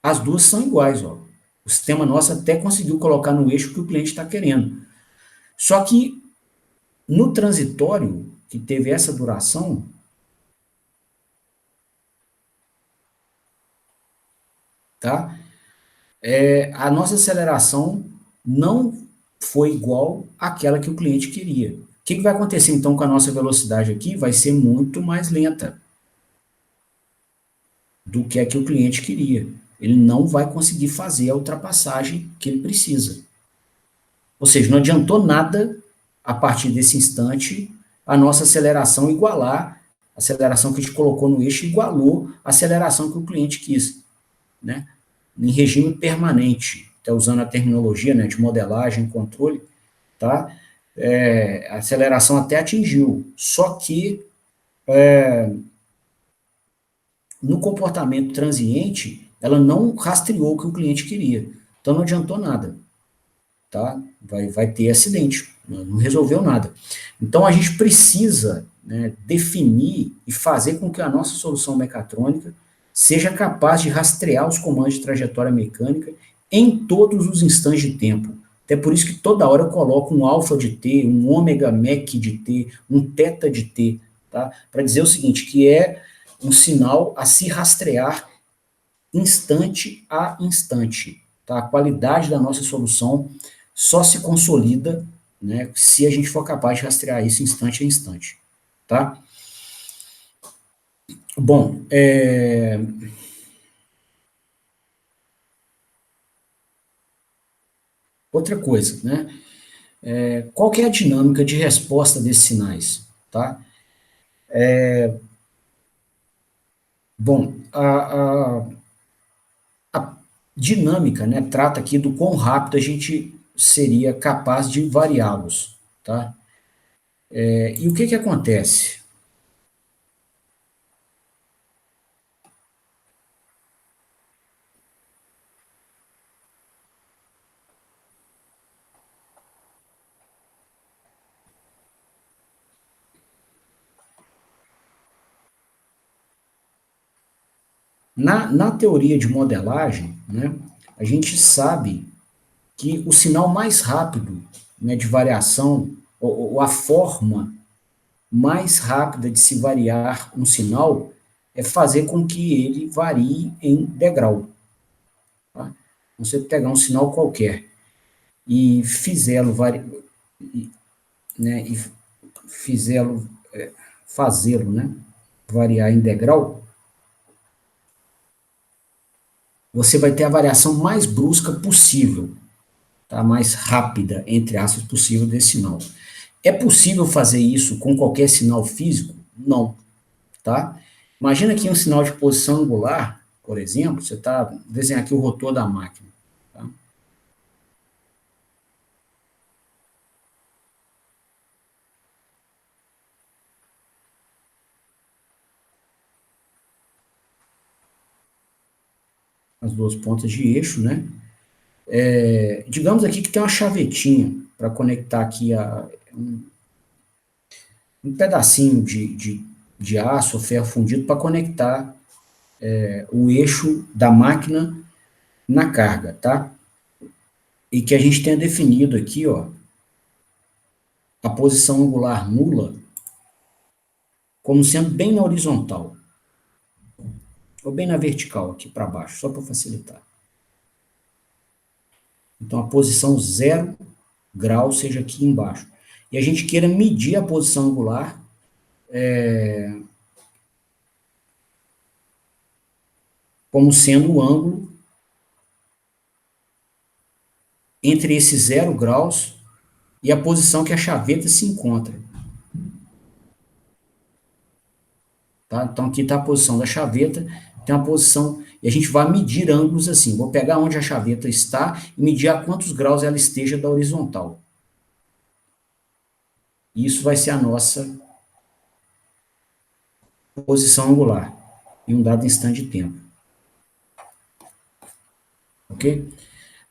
as duas são iguais. Ó. O sistema nosso até conseguiu colocar no eixo o que o cliente está querendo. Só que no transitório, que teve essa duração, tá? A nossa aceleração não foi igual àquela que o cliente queria. O que vai acontecer então com a nossa velocidade aqui? Vai ser muito mais lenta do que a que o cliente queria. Ele não vai conseguir fazer a ultrapassagem que ele precisa. Ou seja, não adiantou nada, a partir desse instante, a nossa aceleração igualar, a aceleração que a gente colocou no eixo igualou a aceleração que o cliente quis, né? Em regime permanente, está usando a terminologia, né, de modelagem, controle, tá? A aceleração até atingiu, só que no comportamento transiente, ela não rastreou o que o cliente queria. Então não adiantou nada, tá? Vai ter acidente, não resolveu nada. Então a gente precisa, né, definir e fazer com que a nossa solução mecatrônica seja capaz de rastrear os comandos de trajetória mecânica em todos os instantes de tempo. Até por isso que toda hora eu coloco um alfa de T, um ômega mec de T, um teta de T, tá? Para dizer o seguinte, que é um sinal a se rastrear instante a instante. Tá? A qualidade da nossa solução só se consolida, né, se a gente for capaz de rastrear isso instante a instante. Tá? Bom, outra coisa, né? Qual que é a dinâmica de resposta desses sinais? Tá? Bom, a dinâmica, né, trata aqui do quão rápido a gente seria capaz de variá-los. Tá? E o que que acontece? Na teoria de modelagem, né, a gente sabe que o sinal mais rápido, né, de variação, ou a forma mais rápida de se variar um sinal, é fazer com que ele varie em degrau. Tá? Você pegar um sinal qualquer e fizê-lo né, e fizê-lo, fazê-lo, né, variar em degrau, você vai ter a variação mais brusca possível, tá? Mais rápida, entre aspas, possível desse sinal. É possível fazer isso com qualquer sinal físico? Não, tá? Imagina aqui um sinal de posição angular, por exemplo, você está desenhando aqui o rotor da máquina. Tá? As duas pontas de eixo, né? Digamos aqui que tem uma chavetinha para conectar aqui um pedacinho de aço ou ferro fundido para conectar o eixo da máquina na carga, tá? E que a gente tenha definido aqui, ó, a posição angular nula como sendo bem na horizontal, ou bem na vertical, aqui para baixo, só para facilitar. Então, a posição 0 grau seja aqui embaixo. E a gente queira medir a posição angular como sendo o ângulo entre esses 0 graus e a posição que a chaveta se encontra. Tá? Então, aqui está a posição da chaveta, tem uma posição, e a gente vai medir ângulos assim. Vou pegar onde a chaveta está e medir a quantos graus ela esteja da horizontal. Isso vai ser a nossa posição angular em um dado instante de tempo. Ok?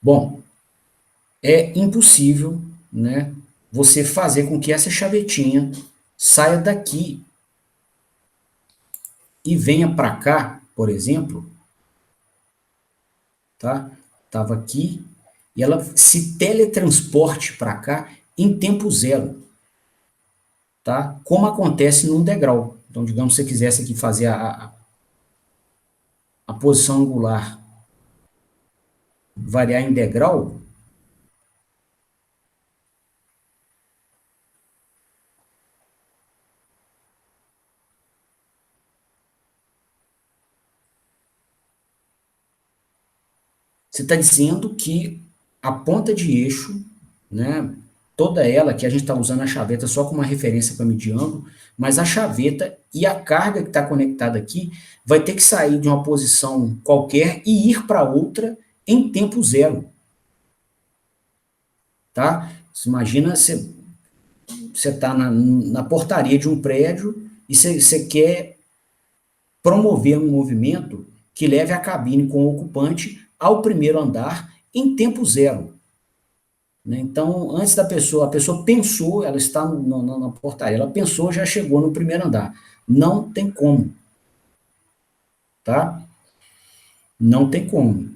Bom, é impossível, né, você fazer com que essa chavetinha saia daqui e venha para cá, por exemplo, tá? Estava aqui e ela se teletransporte para cá em tempo zero, tá? Como acontece num degrau. Então, digamos, se você quisesse aqui fazer a posição angular variar em degrau, você está dizendo que a ponta de eixo, né, toda ela, que a gente está usando a chaveta só como uma referência para medir ângulo, mas a chaveta e a carga que está conectada aqui vai ter que sair de uma posição qualquer e ir para outra em tempo zero. Tá? Você imagina, você está na portaria de um prédio e você quer promover um movimento que leve a cabine com o ocupante ao primeiro andar em tempo zero. Né? Então, antes da pessoa, a pessoa pensou, ela está na portaria, ela pensou, já chegou no primeiro andar. Não tem como. Tá? Não tem como.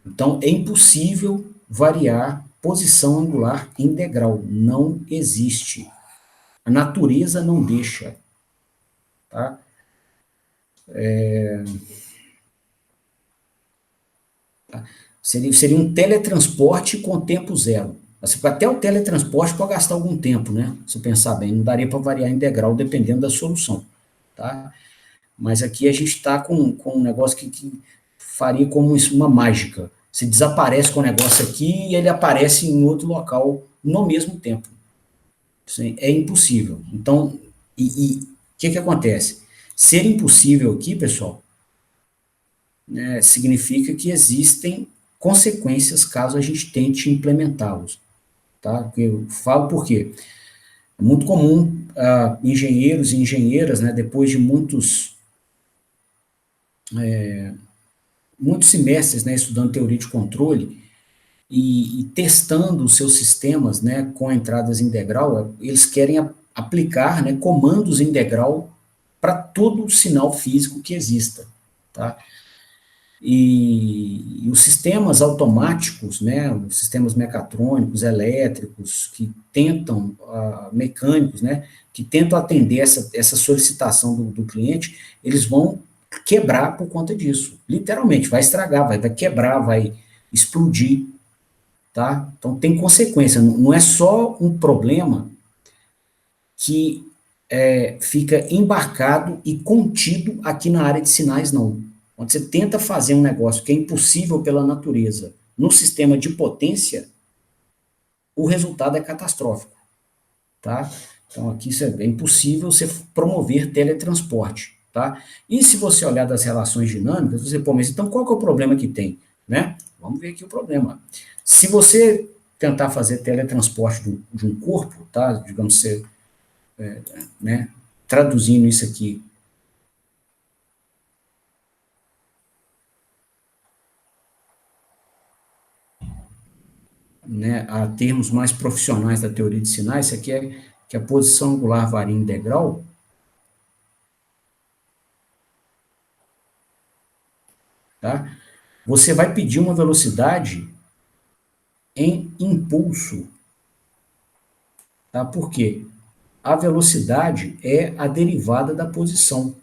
Então, é impossível variar posição angular em degrau. Não existe. A natureza não deixa. Tá? Seria um teletransporte com tempo zero. Até o teletransporte pode gastar algum tempo, né? Se pensar bem, não daria para variar em degrau dependendo da solução. Tá? Mas aqui a gente está com um negócio que faria como uma mágica. Você desaparece com o negócio aqui e ele aparece em outro local no mesmo tempo. Assim, é impossível. Então, o que acontece? Ser impossível aqui, pessoal, né, significa que existem consequências caso a gente tente implementá-los. Tá? Eu falo por quê? É muito comum engenheiros e engenheiras, né, depois de muitos semestres, né, estudando teoria de controle e testando os seus sistemas, né, com entradas em degrau, eles querem aplicar, né, comandos em degrau para todo o sinal físico que exista, tá? E os sistemas automáticos, né, os sistemas mecatrônicos, elétricos, que tentam, mecânicos, né, que tentam atender essa solicitação do cliente, eles vão quebrar por conta disso. Literalmente, vai estragar, vai quebrar, vai explodir, tá? Então tem consequência, não é só um problema que fica embarcado e contido aqui na área de sinais, não. Quando você tenta fazer um negócio que é impossível pela natureza no sistema de potência, o resultado é catastrófico, tá? Então aqui é impossível você promover teletransporte, tá? E se você olhar das relações dinâmicas, você, pô, mas então qual que é o problema que tem, né? Vamos ver aqui o problema. Se você tentar fazer teletransporte de um corpo, tá? Digamos, você, né? Traduzindo isso aqui, né, a termos mais profissionais da teoria de sinais, isso aqui é que a posição angular varia em degrau, tá? Você vai pedir uma velocidade em impulso, tá? Por quê? A velocidade é a derivada da posição,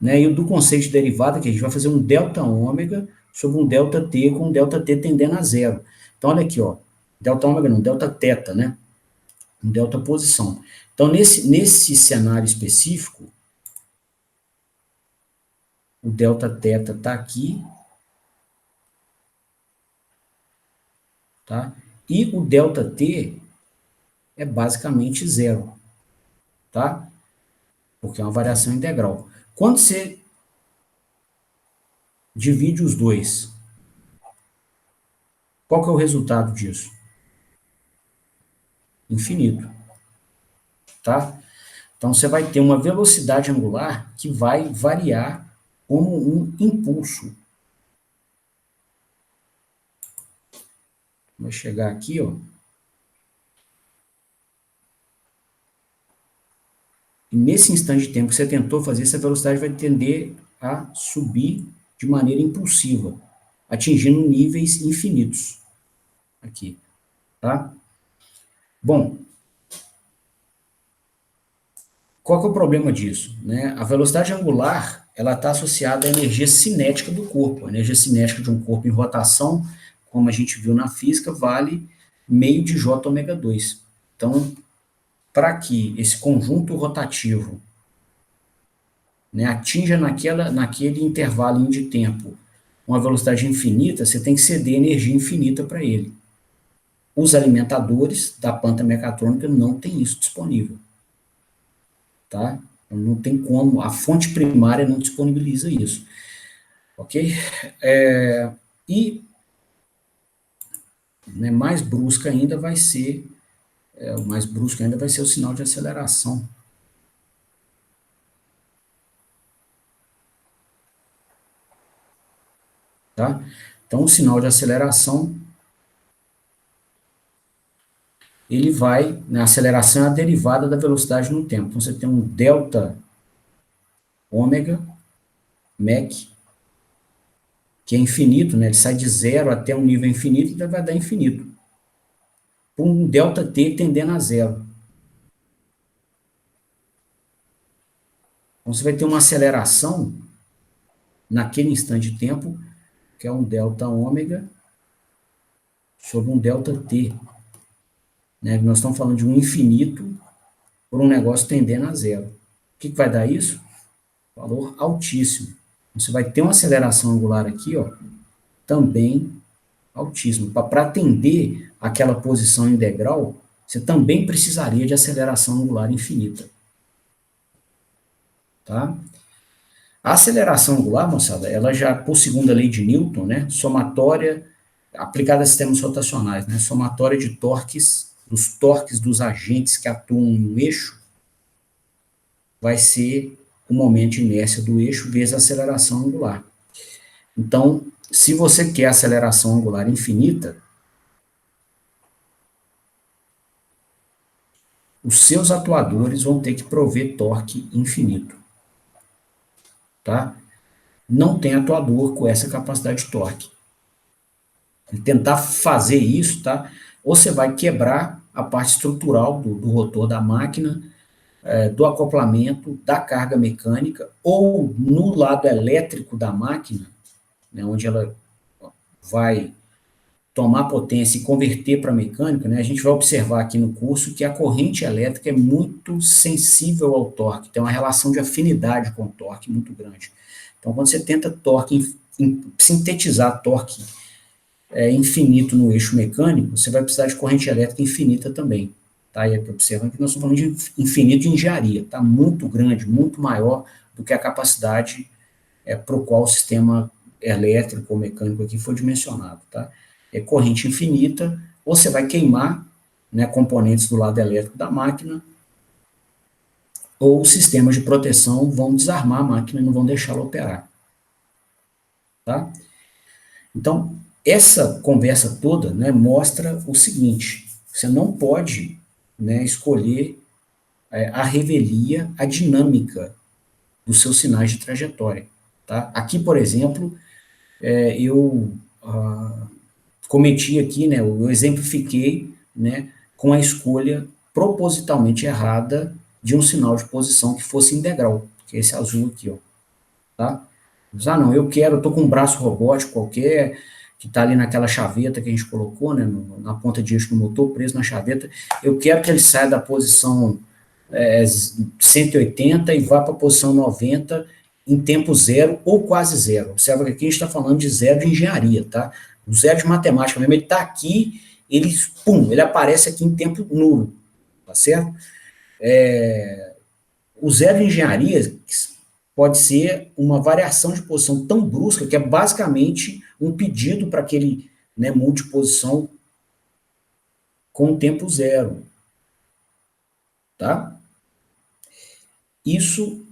né? E do conceito de derivada, que a gente vai fazer um delta ômega sobre um delta t, com um delta t tendendo a zero. Então, olha aqui, ó, delta ômega não, delta teta, né? Um delta posição. Então, nesse cenário específico, o delta teta está aqui, tá? E o delta t é basicamente zero, tá? Porque é uma variação integral. Quando você divide os dois, qual que é o resultado disso? Infinito, tá? Então, você vai ter uma velocidade angular que vai variar como um impulso. Vai chegar aqui, ó. E nesse instante de tempo que você tentou fazer, essa velocidade vai tender a subir de maneira impulsiva, atingindo níveis infinitos. Aqui, tá? Bom, qual que é o problema disso? Né? A velocidade angular, ela está associada à energia cinética do corpo. A energia cinética de um corpo em rotação, como a gente viu na física, vale meio de J ômega 2. Então, para que esse conjunto rotativo, né, atinja naquele intervalo de tempo uma velocidade infinita, você tem que ceder energia infinita para ele. Os alimentadores da planta mecatrônica não têm isso disponível. Tá? Não tem como, a fonte primária não disponibiliza isso. Ok? E né, mais brusca ainda vai ser, o mais brusco ainda vai ser o sinal de aceleração. Tá? Então, o sinal de aceleração, ele vai, na aceleração é a derivada da velocidade no tempo. Então, você tem um delta ômega, Mach, que é infinito, né? Ele sai de zero até um nível infinito, então vai dar infinito. Um delta t tendendo a zero. Então, você vai ter uma aceleração naquele instante de tempo, que é um delta ômega sobre um delta t. Né? Nós estamos falando de um infinito por um negócio tendendo a zero. O que vai dar isso? Valor altíssimo. Você vai ter uma aceleração angular aqui, ó, também altíssimo. Para atender aquela posição integral, você também precisaria de aceleração angular infinita. Tá? A aceleração angular, moçada, ela já, por segunda lei de Newton, né, somatória, aplicada a sistemas rotacionais, né, somatória de torques, dos torques dos agentes que atuam no eixo, vai ser o momento de inércia do eixo vezes a aceleração angular. Então, se você quer aceleração angular infinita, os seus atuadores vão ter que prover torque infinito. Tá? Não tem atuador com essa capacidade de torque. E tentar fazer isso, tá? Ou você vai quebrar a parte estrutural do rotor da máquina, do acoplamento, da carga mecânica, ou no lado elétrico da máquina, né, onde ela vai tomar potência e converter para mecânica, né, a gente vai observar aqui no curso que a corrente elétrica é muito sensível ao torque, tem uma relação de afinidade com o torque muito grande. Então, quando você tenta sintetizar torque infinito no eixo mecânico, você vai precisar de corrente elétrica infinita também. Tá? E aqui observa que nós estamos falando de infinito de engenharia, tá? Muito grande, muito maior do que a capacidade para o qual o sistema elétrico ou mecânico aqui foi dimensionado. Tá? É corrente infinita, ou você vai queimar, né, componentes do lado elétrico da máquina, ou os sistemas de proteção vão desarmar a máquina e não vão deixá-la operar. Tá? Então, essa conversa toda, né, mostra o seguinte: você não pode, né, escolher a revelia, a dinâmica dos seus sinais de trajetória. Tá? Aqui, por exemplo, eu cometi aqui, né, eu exemplifiquei, né, com a escolha propositalmente errada de um sinal de posição que fosse integral, que é esse azul aqui, ó, tá? Não, eu estou com um braço robótico qualquer, que está ali naquela chaveta que a gente colocou, né, na ponta de eixo do motor, preso na chaveta, eu quero que ele saia da posição 180 e vá para a posição 90 em tempo zero ou quase zero. Observa que aqui a gente está falando de zero de engenharia, tá? O zero de matemática mesmo, ele está aqui, ele aparece aqui em tempo nulo, tá certo? O zero de engenharia pode ser uma variação de posição tão brusca que é basicamente um pedido para que ele, né, mude posição com tempo zero, tá? Isso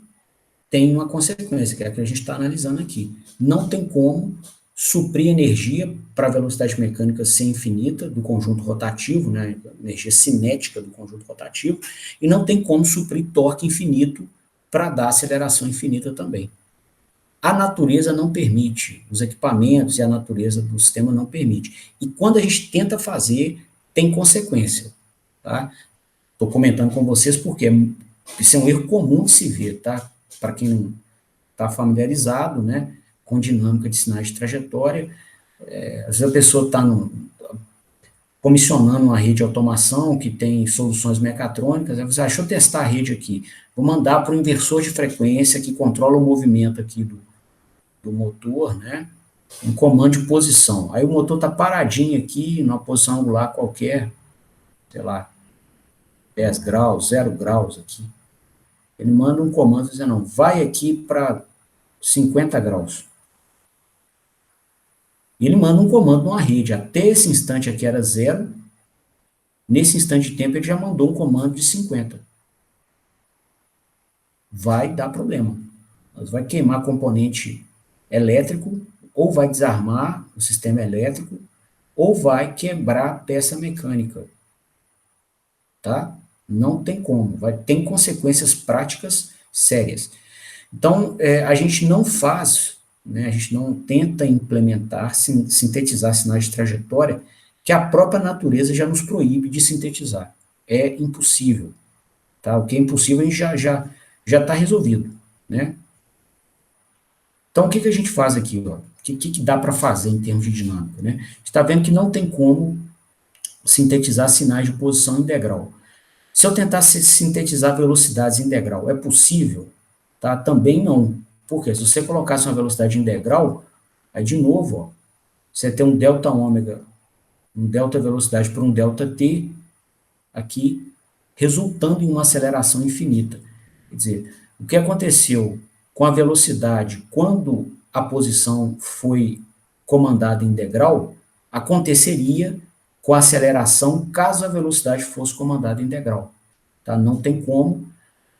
tem uma consequência, que é a que a gente está analisando aqui. Não tem como suprir energia para a velocidade mecânica ser infinita do conjunto rotativo, né, energia cinética do conjunto rotativo, e não tem como suprir torque infinito para dar aceleração infinita também. A natureza não permite, os equipamentos e a natureza do sistema não permite. E quando a gente tenta fazer, tem consequência, tá? Estou comentando com vocês porque isso é um erro comum de se ver, tá? Para quem não está familiarizado, né, com dinâmica de sinais de trajetória, às vezes a pessoa está comissionando uma rede de automação que tem soluções mecatrônicas, aí você, deixa eu testar a rede aqui, vou mandar para o inversor de frequência que controla o movimento aqui do motor, né, um comando de posição. Aí o motor está paradinho aqui, numa posição angular qualquer, sei lá, 10 graus, 0 graus aqui. Ele manda um comando dizendo, vai aqui para 50 graus. E ele manda um comando numa rede. Até esse instante aqui era 0. Nesse instante de tempo ele já mandou um comando de 50. Vai dar problema. Vai queimar componente elétrico, ou vai desarmar o sistema elétrico, ou vai quebrar peça mecânica. Tá? Não tem como. Tem consequências práticas sérias. Então, a gente não faz, né, a gente não tenta implementar, sintetizar sinais de trajetória que a própria natureza já nos proíbe de sintetizar. É impossível. Tá? O que é impossível a gente já está resolvido. Né? Então, o que a gente faz aqui? Ó? O que dá para fazer em termos de dinâmica? Né? A gente está vendo que não tem como sintetizar sinais de posição integral. Se eu tentar sintetizar velocidades integral, é possível? Tá? Também não. Por quê? Se você colocasse uma velocidade integral, aí de novo, ó, você tem um delta ômega, um delta velocidade por um delta t, aqui, resultando em uma aceleração infinita. Quer dizer, o que aconteceu com a velocidade quando a posição foi comandada em integral, aconteceria com a aceleração caso a velocidade fosse comandada em integral. Tá? Não tem como,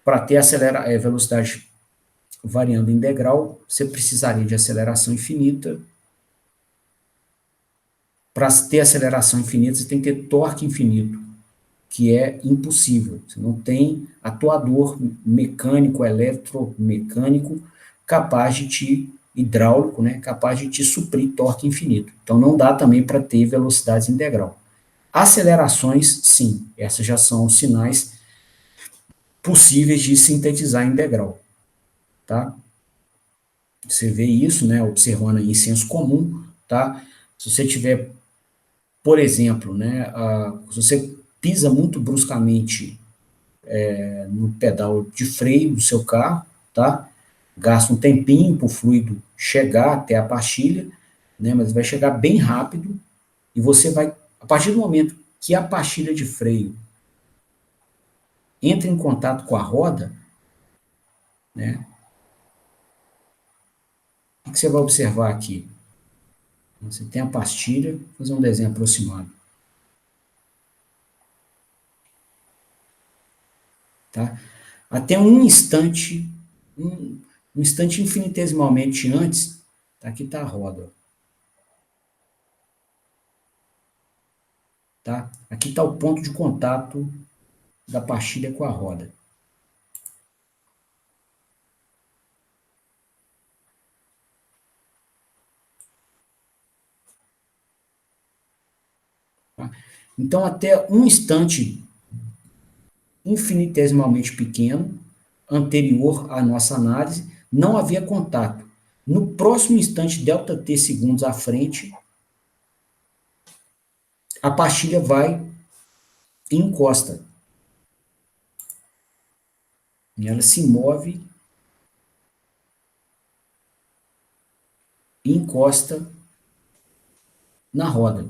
para ter velocidade variando em integral, você precisaria de aceleração infinita. Para ter aceleração infinita, você tem que ter torque infinito, que é impossível. Você não tem atuador mecânico, eletromecânico, capaz de hidráulico, né, capaz de te suprir torque infinito. Então, não dá também para ter velocidades integral. Acelerações, sim, essas já são sinais possíveis de sintetizar integral. Tá? Você vê isso, né, observando aí em senso comum, tá? Se você tiver, por exemplo, né, se você pisa muito bruscamente no pedal de freio do seu carro, tá? Gasta um tempinho para o fluido chegar até a pastilha, né, mas vai chegar bem rápido e você vai, a partir do momento que a pastilha de freio entra em contato com a roda, né, o que você vai observar aqui? Você tem a pastilha, vou fazer um desenho aproximado. Tá? Até um instante infinitesimalmente antes, aqui está a roda. Tá? Aqui está o ponto de contato da pastilha com a roda. Tá? Então, até um instante infinitesimamente pequeno, anterior à nossa análise, não havia contato. No próximo instante, ΔT segundos à frente, a pastilha vai e encosta. E ela se move e encosta na roda.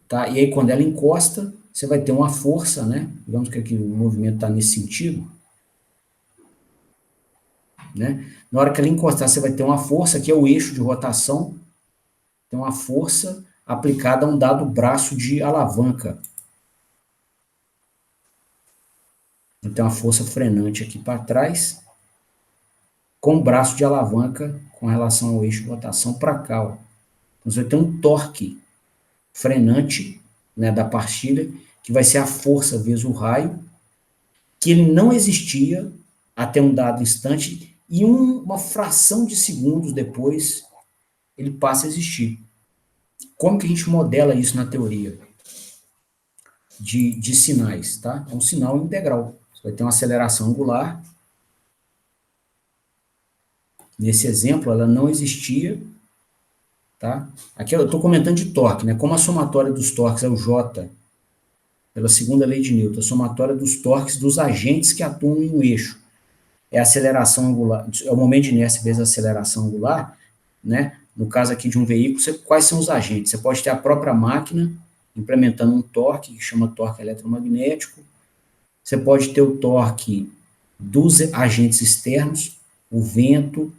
Tá? E aí, quando ela encosta, você vai ter uma força, né? Digamos que aqui o movimento está nesse sentido. Né? Na hora que ela encostar, você vai ter uma força, que é o eixo de rotação, tem uma força aplicada a um dado braço de alavanca. Então, a força frenante aqui para trás, com o braço de alavanca com relação ao eixo de rotação para cá. Ó. Então, você vai ter um torque frenante, né, da pastilha, que vai ser a força vezes o raio, que ele não existia até um dado instante, e uma fração de segundos depois, ele passa a existir. Como que a gente modela isso na teoria de sinais? Tá? É um sinal integral. Você vai ter uma aceleração angular. Nesse exemplo, ela não existia. Tá? Aqui eu estou comentando de torque. Né? Como a somatória dos torques é o J, pela segunda lei de Newton, a somatória dos torques dos agentes que atuam em um eixo. É a aceleração angular, é o momento de inércia vezes a aceleração angular, né? No caso aqui de um veículo, quais são os agentes? Você pode ter a própria máquina implementando um torque, que chama torque eletromagnético. Você pode ter o torque dos agentes externos, o vento,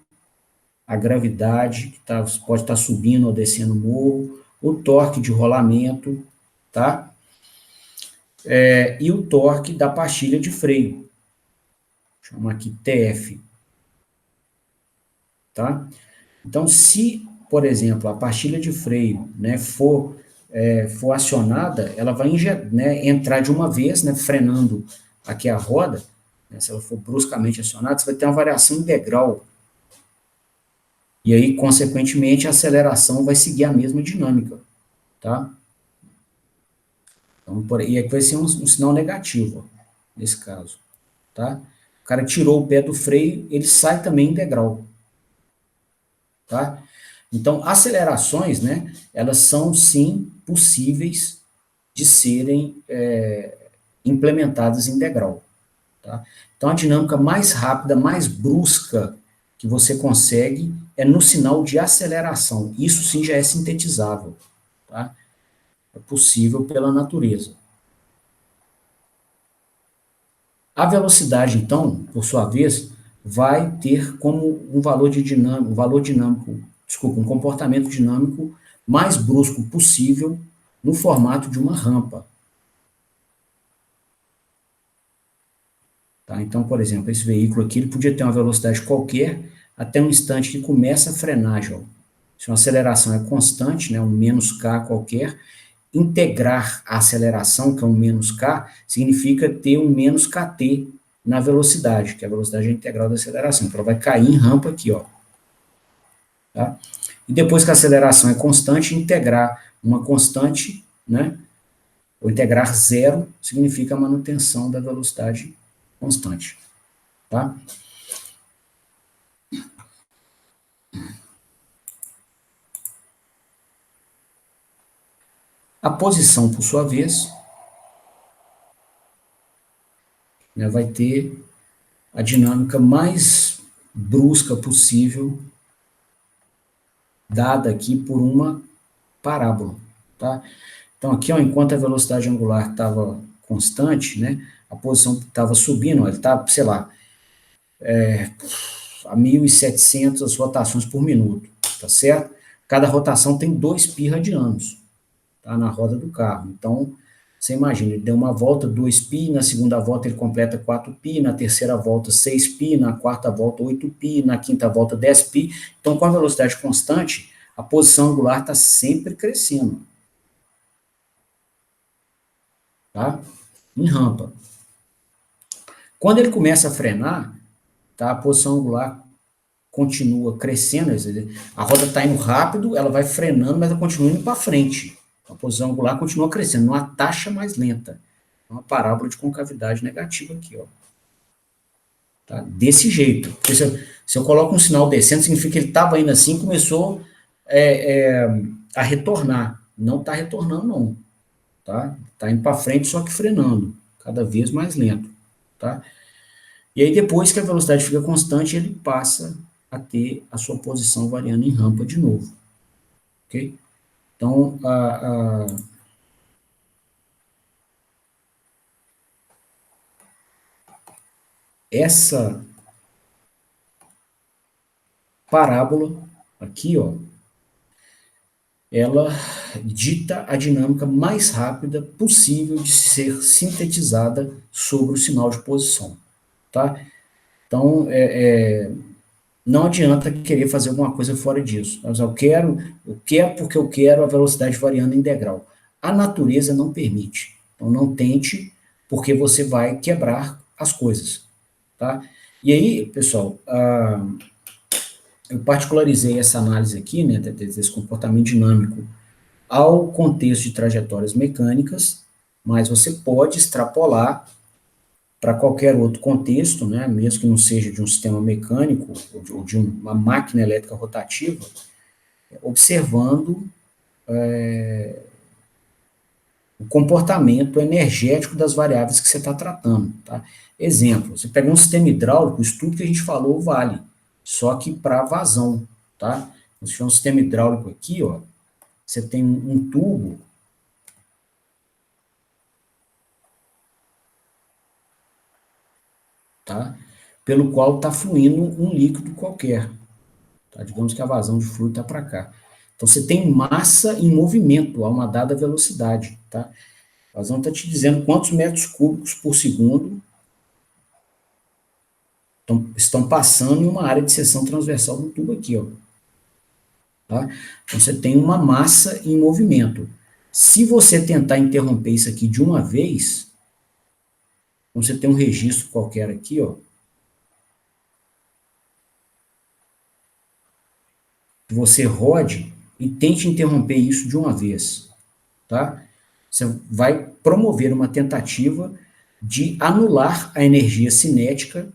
a gravidade, que pode estar subindo ou descendo o morro, o torque de rolamento, tá? E o torque da pastilha de freio, chama aqui TF, tá? Então, se, por exemplo, a pastilha de freio, né, for acionada, ela vai né, entrar de uma vez, né, frenando aqui a roda, né, se ela for bruscamente acionada, você vai ter uma variação integral. E aí, consequentemente, a aceleração vai seguir a mesma dinâmica, tá? Então, e aqui vai ser um sinal negativo, ó, nesse caso, tá? O cara tirou o pé do freio, ele sai também integral, tá? Então, acelerações, né, elas são, sim, possíveis de serem implementadas em degrau. Tá? Então, a dinâmica mais rápida, mais brusca que você consegue é no sinal de aceleração. Isso, sim, já é sintetizável. Tá? É possível pela natureza. A velocidade, então, por sua vez, vai ter como um um comportamento dinâmico mais brusco possível no formato de uma rampa. Tá? Então, por exemplo, esse veículo aqui, ele podia ter uma velocidade qualquer até um instante que começa a frenagem. Ó. Se uma aceleração é constante, né, um menos k qualquer, integrar a aceleração, que é um menos k, significa ter um menos kt na velocidade, que a velocidade é a integral da aceleração. Então, ela vai cair em rampa aqui, ó. Tá? E depois que a aceleração é constante, integrar uma constante, né, ou integrar zero, significa a manutenção da velocidade constante. Tá? A posição, por sua vez, né, vai ter a dinâmica mais brusca possível, dada aqui por uma parábola. Tá? Então, aqui, ó, enquanto a velocidade angular estava constante, né, a posição estava subindo, ó, ele estava, sei lá, a 1.700 rotações por minuto, tá certo? Cada rotação tem 2π radianos, tá, na roda do carro. Então, você imagina, ele deu uma volta 2π, na segunda volta ele completa 4π, na terceira volta 6π, na quarta volta 8π, na quinta volta 10π. Então, com a velocidade constante, a posição angular está sempre crescendo. Tá? Em rampa. Quando ele começa a frenar, tá, a posição angular continua crescendo, a roda está indo rápido, ela vai frenando, mas ela continua indo para frente. A posição angular continua crescendo, numa taxa mais lenta. Uma parábola de concavidade negativa aqui, ó. Tá? Desse jeito. Porque se eu coloco um sinal descendo, significa que ele estava indo assim e começou a retornar. Não está retornando, não. Tá? Tá indo para frente, só que frenando. Cada vez mais lento. Tá? E aí, depois que a velocidade fica constante, ele passa a ter a sua posição variando em rampa de novo. Ok? Então, essa parábola aqui, ó, ela dita a dinâmica mais rápida possível de ser sintetizada sobre o sinal de posição, tá? Então, não adianta querer fazer alguma coisa fora disso. Mas eu quero porque eu quero a velocidade variando em degrau. A natureza não permite. Então, não tente, porque você vai quebrar as coisas, tá? E aí, pessoal, eu particularizei essa análise aqui, né, desse comportamento dinâmico ao contexto de trajetórias mecânicas, mas você pode extrapolar para qualquer outro contexto, né, mesmo que não seja de um sistema mecânico ou de uma máquina elétrica rotativa, observando o comportamento energético das variáveis que você está tratando. Tá? Exemplo, você pega um sistema hidráulico, o estudo que a gente falou vale, só que para vazão. Tá? Se tiver um sistema hidráulico aqui, ó, você tem um tubo tá? Pelo qual está fluindo um líquido qualquer. Tá? Digamos que a vazão de fluido está para cá. Então, você tem massa em movimento a uma dada velocidade. Tá? A vazão está te dizendo quantos metros cúbicos por segundo estão passando em uma área de seção transversal do tubo aqui. Ó. Tá? Então, você tem uma massa em movimento. Se você tentar interromper isso aqui de uma vez, então você tem um registro qualquer aqui, ó, que você rode e tente interromper isso de uma vez, tá? Você vai promover uma tentativa de anular a energia cinética,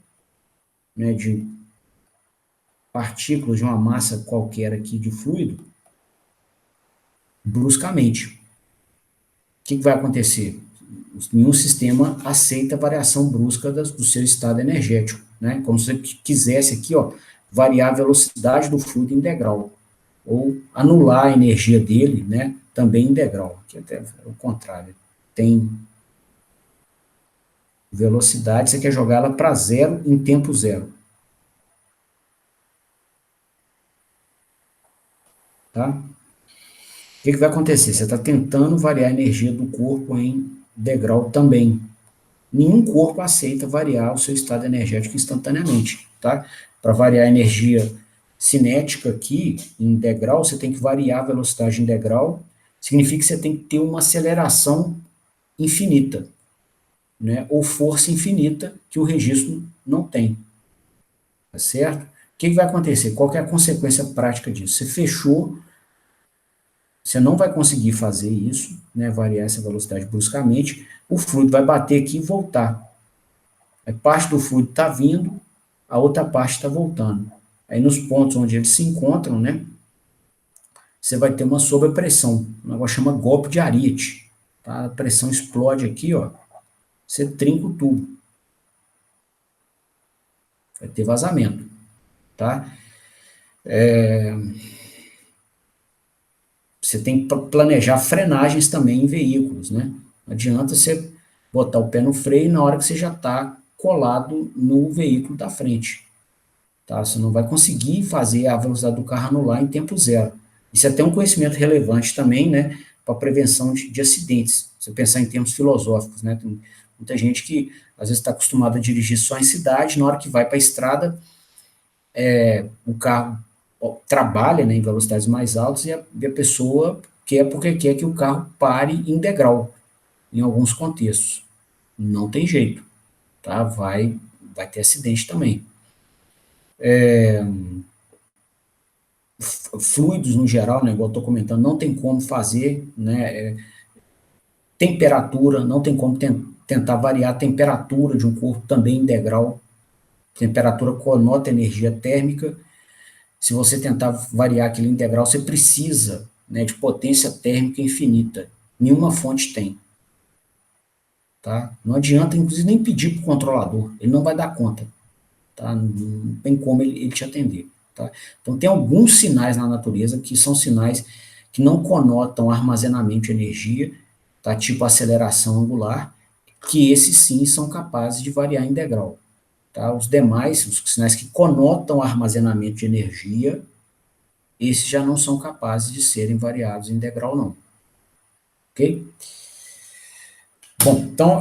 né, de partículas de uma massa qualquer aqui de fluido, bruscamente. O que vai acontecer? Nenhum sistema aceita a variação brusca do seu estado energético, né? Como se você quisesse aqui, ó, variar a velocidade do fluido em degrau, ou anular a energia dele, né, também em degrau, que até é o contrário. Tem velocidade, você quer jogar ela para zero em tempo zero. Tá? O que vai acontecer? Você está tentando variar a energia do corpo em degrau também. Nenhum corpo aceita variar o seu estado energético instantaneamente. Tá? Para variar a energia cinética aqui, em degrau, você tem que variar a velocidade em degrau, significa que você tem que ter uma aceleração infinita, né? Ou força infinita, que o registro não tem. Tá certo? O que vai acontecer? Qual que é a consequência prática disso? Você fechou, você não vai conseguir fazer isso, né, variar essa velocidade bruscamente, o fluido vai bater aqui e voltar. Aí parte do fluido está vindo, a outra parte está voltando. Aí nos pontos onde eles se encontram, né, você vai ter uma sobrepressão, um negócio chama golpe de Ariete. Tá? A pressão explode aqui, ó, você trinca o tubo. Vai ter vazamento. Tá? Você tem que planejar frenagens também em veículos, né? Não adianta você botar o pé no freio na hora que você já está colado no veículo da frente. Tá? Você não vai conseguir fazer a velocidade do carro anular em tempo zero. Isso é até um conhecimento relevante também, né, para prevenção de acidentes. Se você pensar em termos filosóficos, né? Tem muita gente que às vezes está acostumada a dirigir só em cidade, na hora que vai para a estrada, o carro trabalha, né, em velocidades mais altas e a pessoa quer porque quer que o carro pare em degrau, em alguns contextos. Não tem jeito, tá? Vai ter acidente também. Fluidos no geral, né, igual eu estou comentando, não tem como fazer, né, temperatura, não tem como tentar variar a temperatura de um corpo também em degrau. Temperatura conota energia térmica. Se você tentar variar aquele integral, você precisa, né, de potência térmica infinita. Nenhuma fonte tem. Tá? Não adianta, inclusive, nem pedir para o controlador. Ele não vai dar conta. Tá? Não tem como ele te atender. Tá? Então, tem alguns sinais na natureza que são sinais que não conotam armazenamento de energia, tá? Tipo aceleração angular, que esses sim são capazes de variar em degrau. Tá? Os demais, os sinais que conotam armazenamento de energia, esses já não são capazes de serem variados em degrau, não. Ok? Bom, então,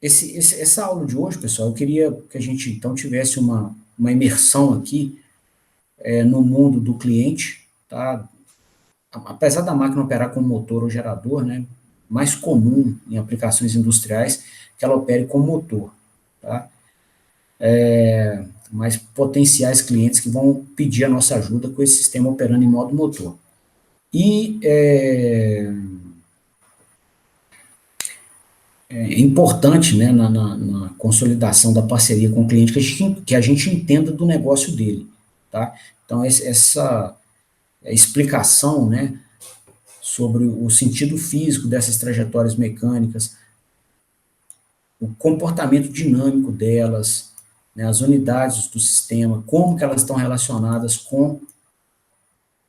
essa aula de hoje, pessoal, eu queria que a gente, então, tivesse uma imersão aqui no mundo do cliente, tá? Apesar da máquina operar como motor ou gerador, né, mais comum em aplicações industriais que ela opere como motor, tá? Mas potenciais clientes que vão pedir a nossa ajuda com esse sistema operando em modo motor. E é importante, né, na consolidação da parceria com o cliente que a gente entenda do negócio dele, tá? Então, essa explicação, né, sobre o sentido físico dessas trajetórias mecânicas, o comportamento dinâmico delas, né, as unidades do sistema, como que elas estão relacionadas com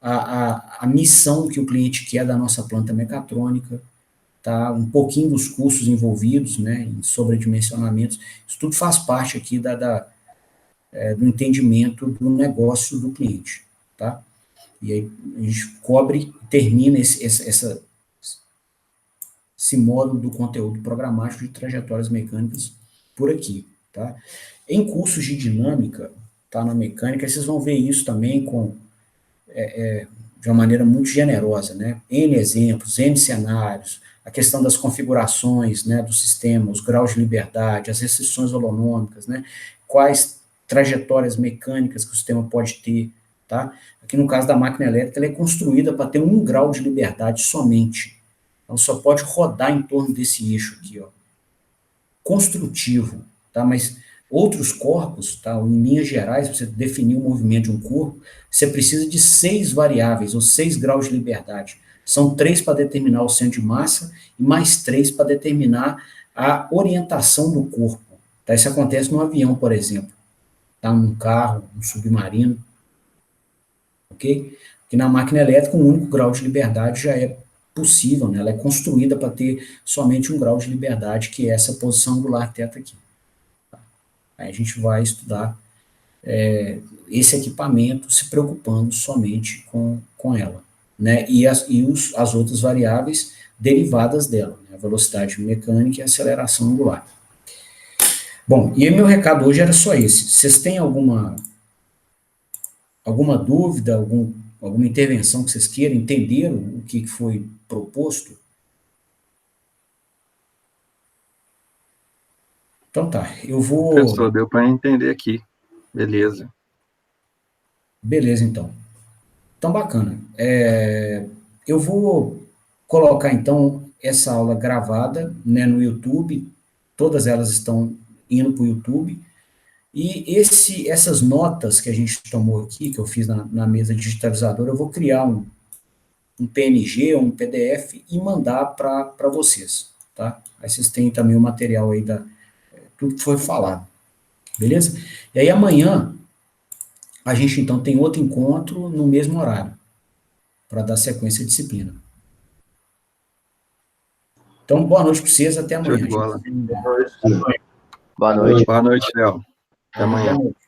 a missão que o cliente quer da nossa planta mecatrônica, tá? Um pouquinho dos custos envolvidos, né, em sobredimensionamentos, isso tudo faz parte aqui do entendimento do negócio do cliente, tá? E aí a gente cobre, termina esse módulo do conteúdo programático de trajetórias mecânicas por aqui, tá? Em cursos de dinâmica, tá, na mecânica, vocês vão ver isso também de uma maneira muito generosa, né? N exemplos, N cenários, a questão das configurações, né, do sistema, os graus de liberdade, as restrições holonômicas, né? Quais trajetórias mecânicas que o sistema pode ter, tá? Aqui no caso da máquina elétrica, ela é construída para ter 1 grau de liberdade somente. Então, só pode rodar em torno desse eixo aqui, ó, construtivo, tá? Mas outros corpos, tá? Em linhas gerais, para você definir o movimento de um corpo, você precisa de 6 variáveis, ou 6 graus de liberdade. São 3 para determinar o centro de massa e mais 3 para determinar a orientação do corpo. Tá? Isso acontece no avião, por exemplo, tá? Num carro, num submarino, ok? Porque na máquina elétrica, 1 único grau de liberdade já é possível, né? Ela é construída para ter somente 1 grau de liberdade, que é essa posição angular θ aqui. Aí a gente vai estudar esse equipamento se preocupando somente com ela, né? E as outras variáveis derivadas dela, né? A velocidade mecânica e a aceleração angular. Bom, e meu recado hoje era só esse. Vocês têm alguma dúvida, alguma intervenção que vocês queiram? Entenderam o que foi proposto? Então tá, eu vou... Professor, deu para entender aqui. Beleza. Beleza, então. Então, bacana. Eu vou colocar, então, essa aula gravada, né, no YouTube. Todas elas estão indo para o YouTube. E essas notas que a gente tomou aqui, que eu fiz na mesa digitalizadora, eu vou criar um PNG, um PDF e mandar para vocês, tá? Aí vocês têm também o material aí tudo que foi falado, beleza? E aí amanhã a gente então tem outro encontro no mesmo horário, para dar sequência à disciplina. Então, boa noite para vocês, até amanhã. Show de bola. Boa noite. Boa noite, Léo. Até amanhã. Boa noite.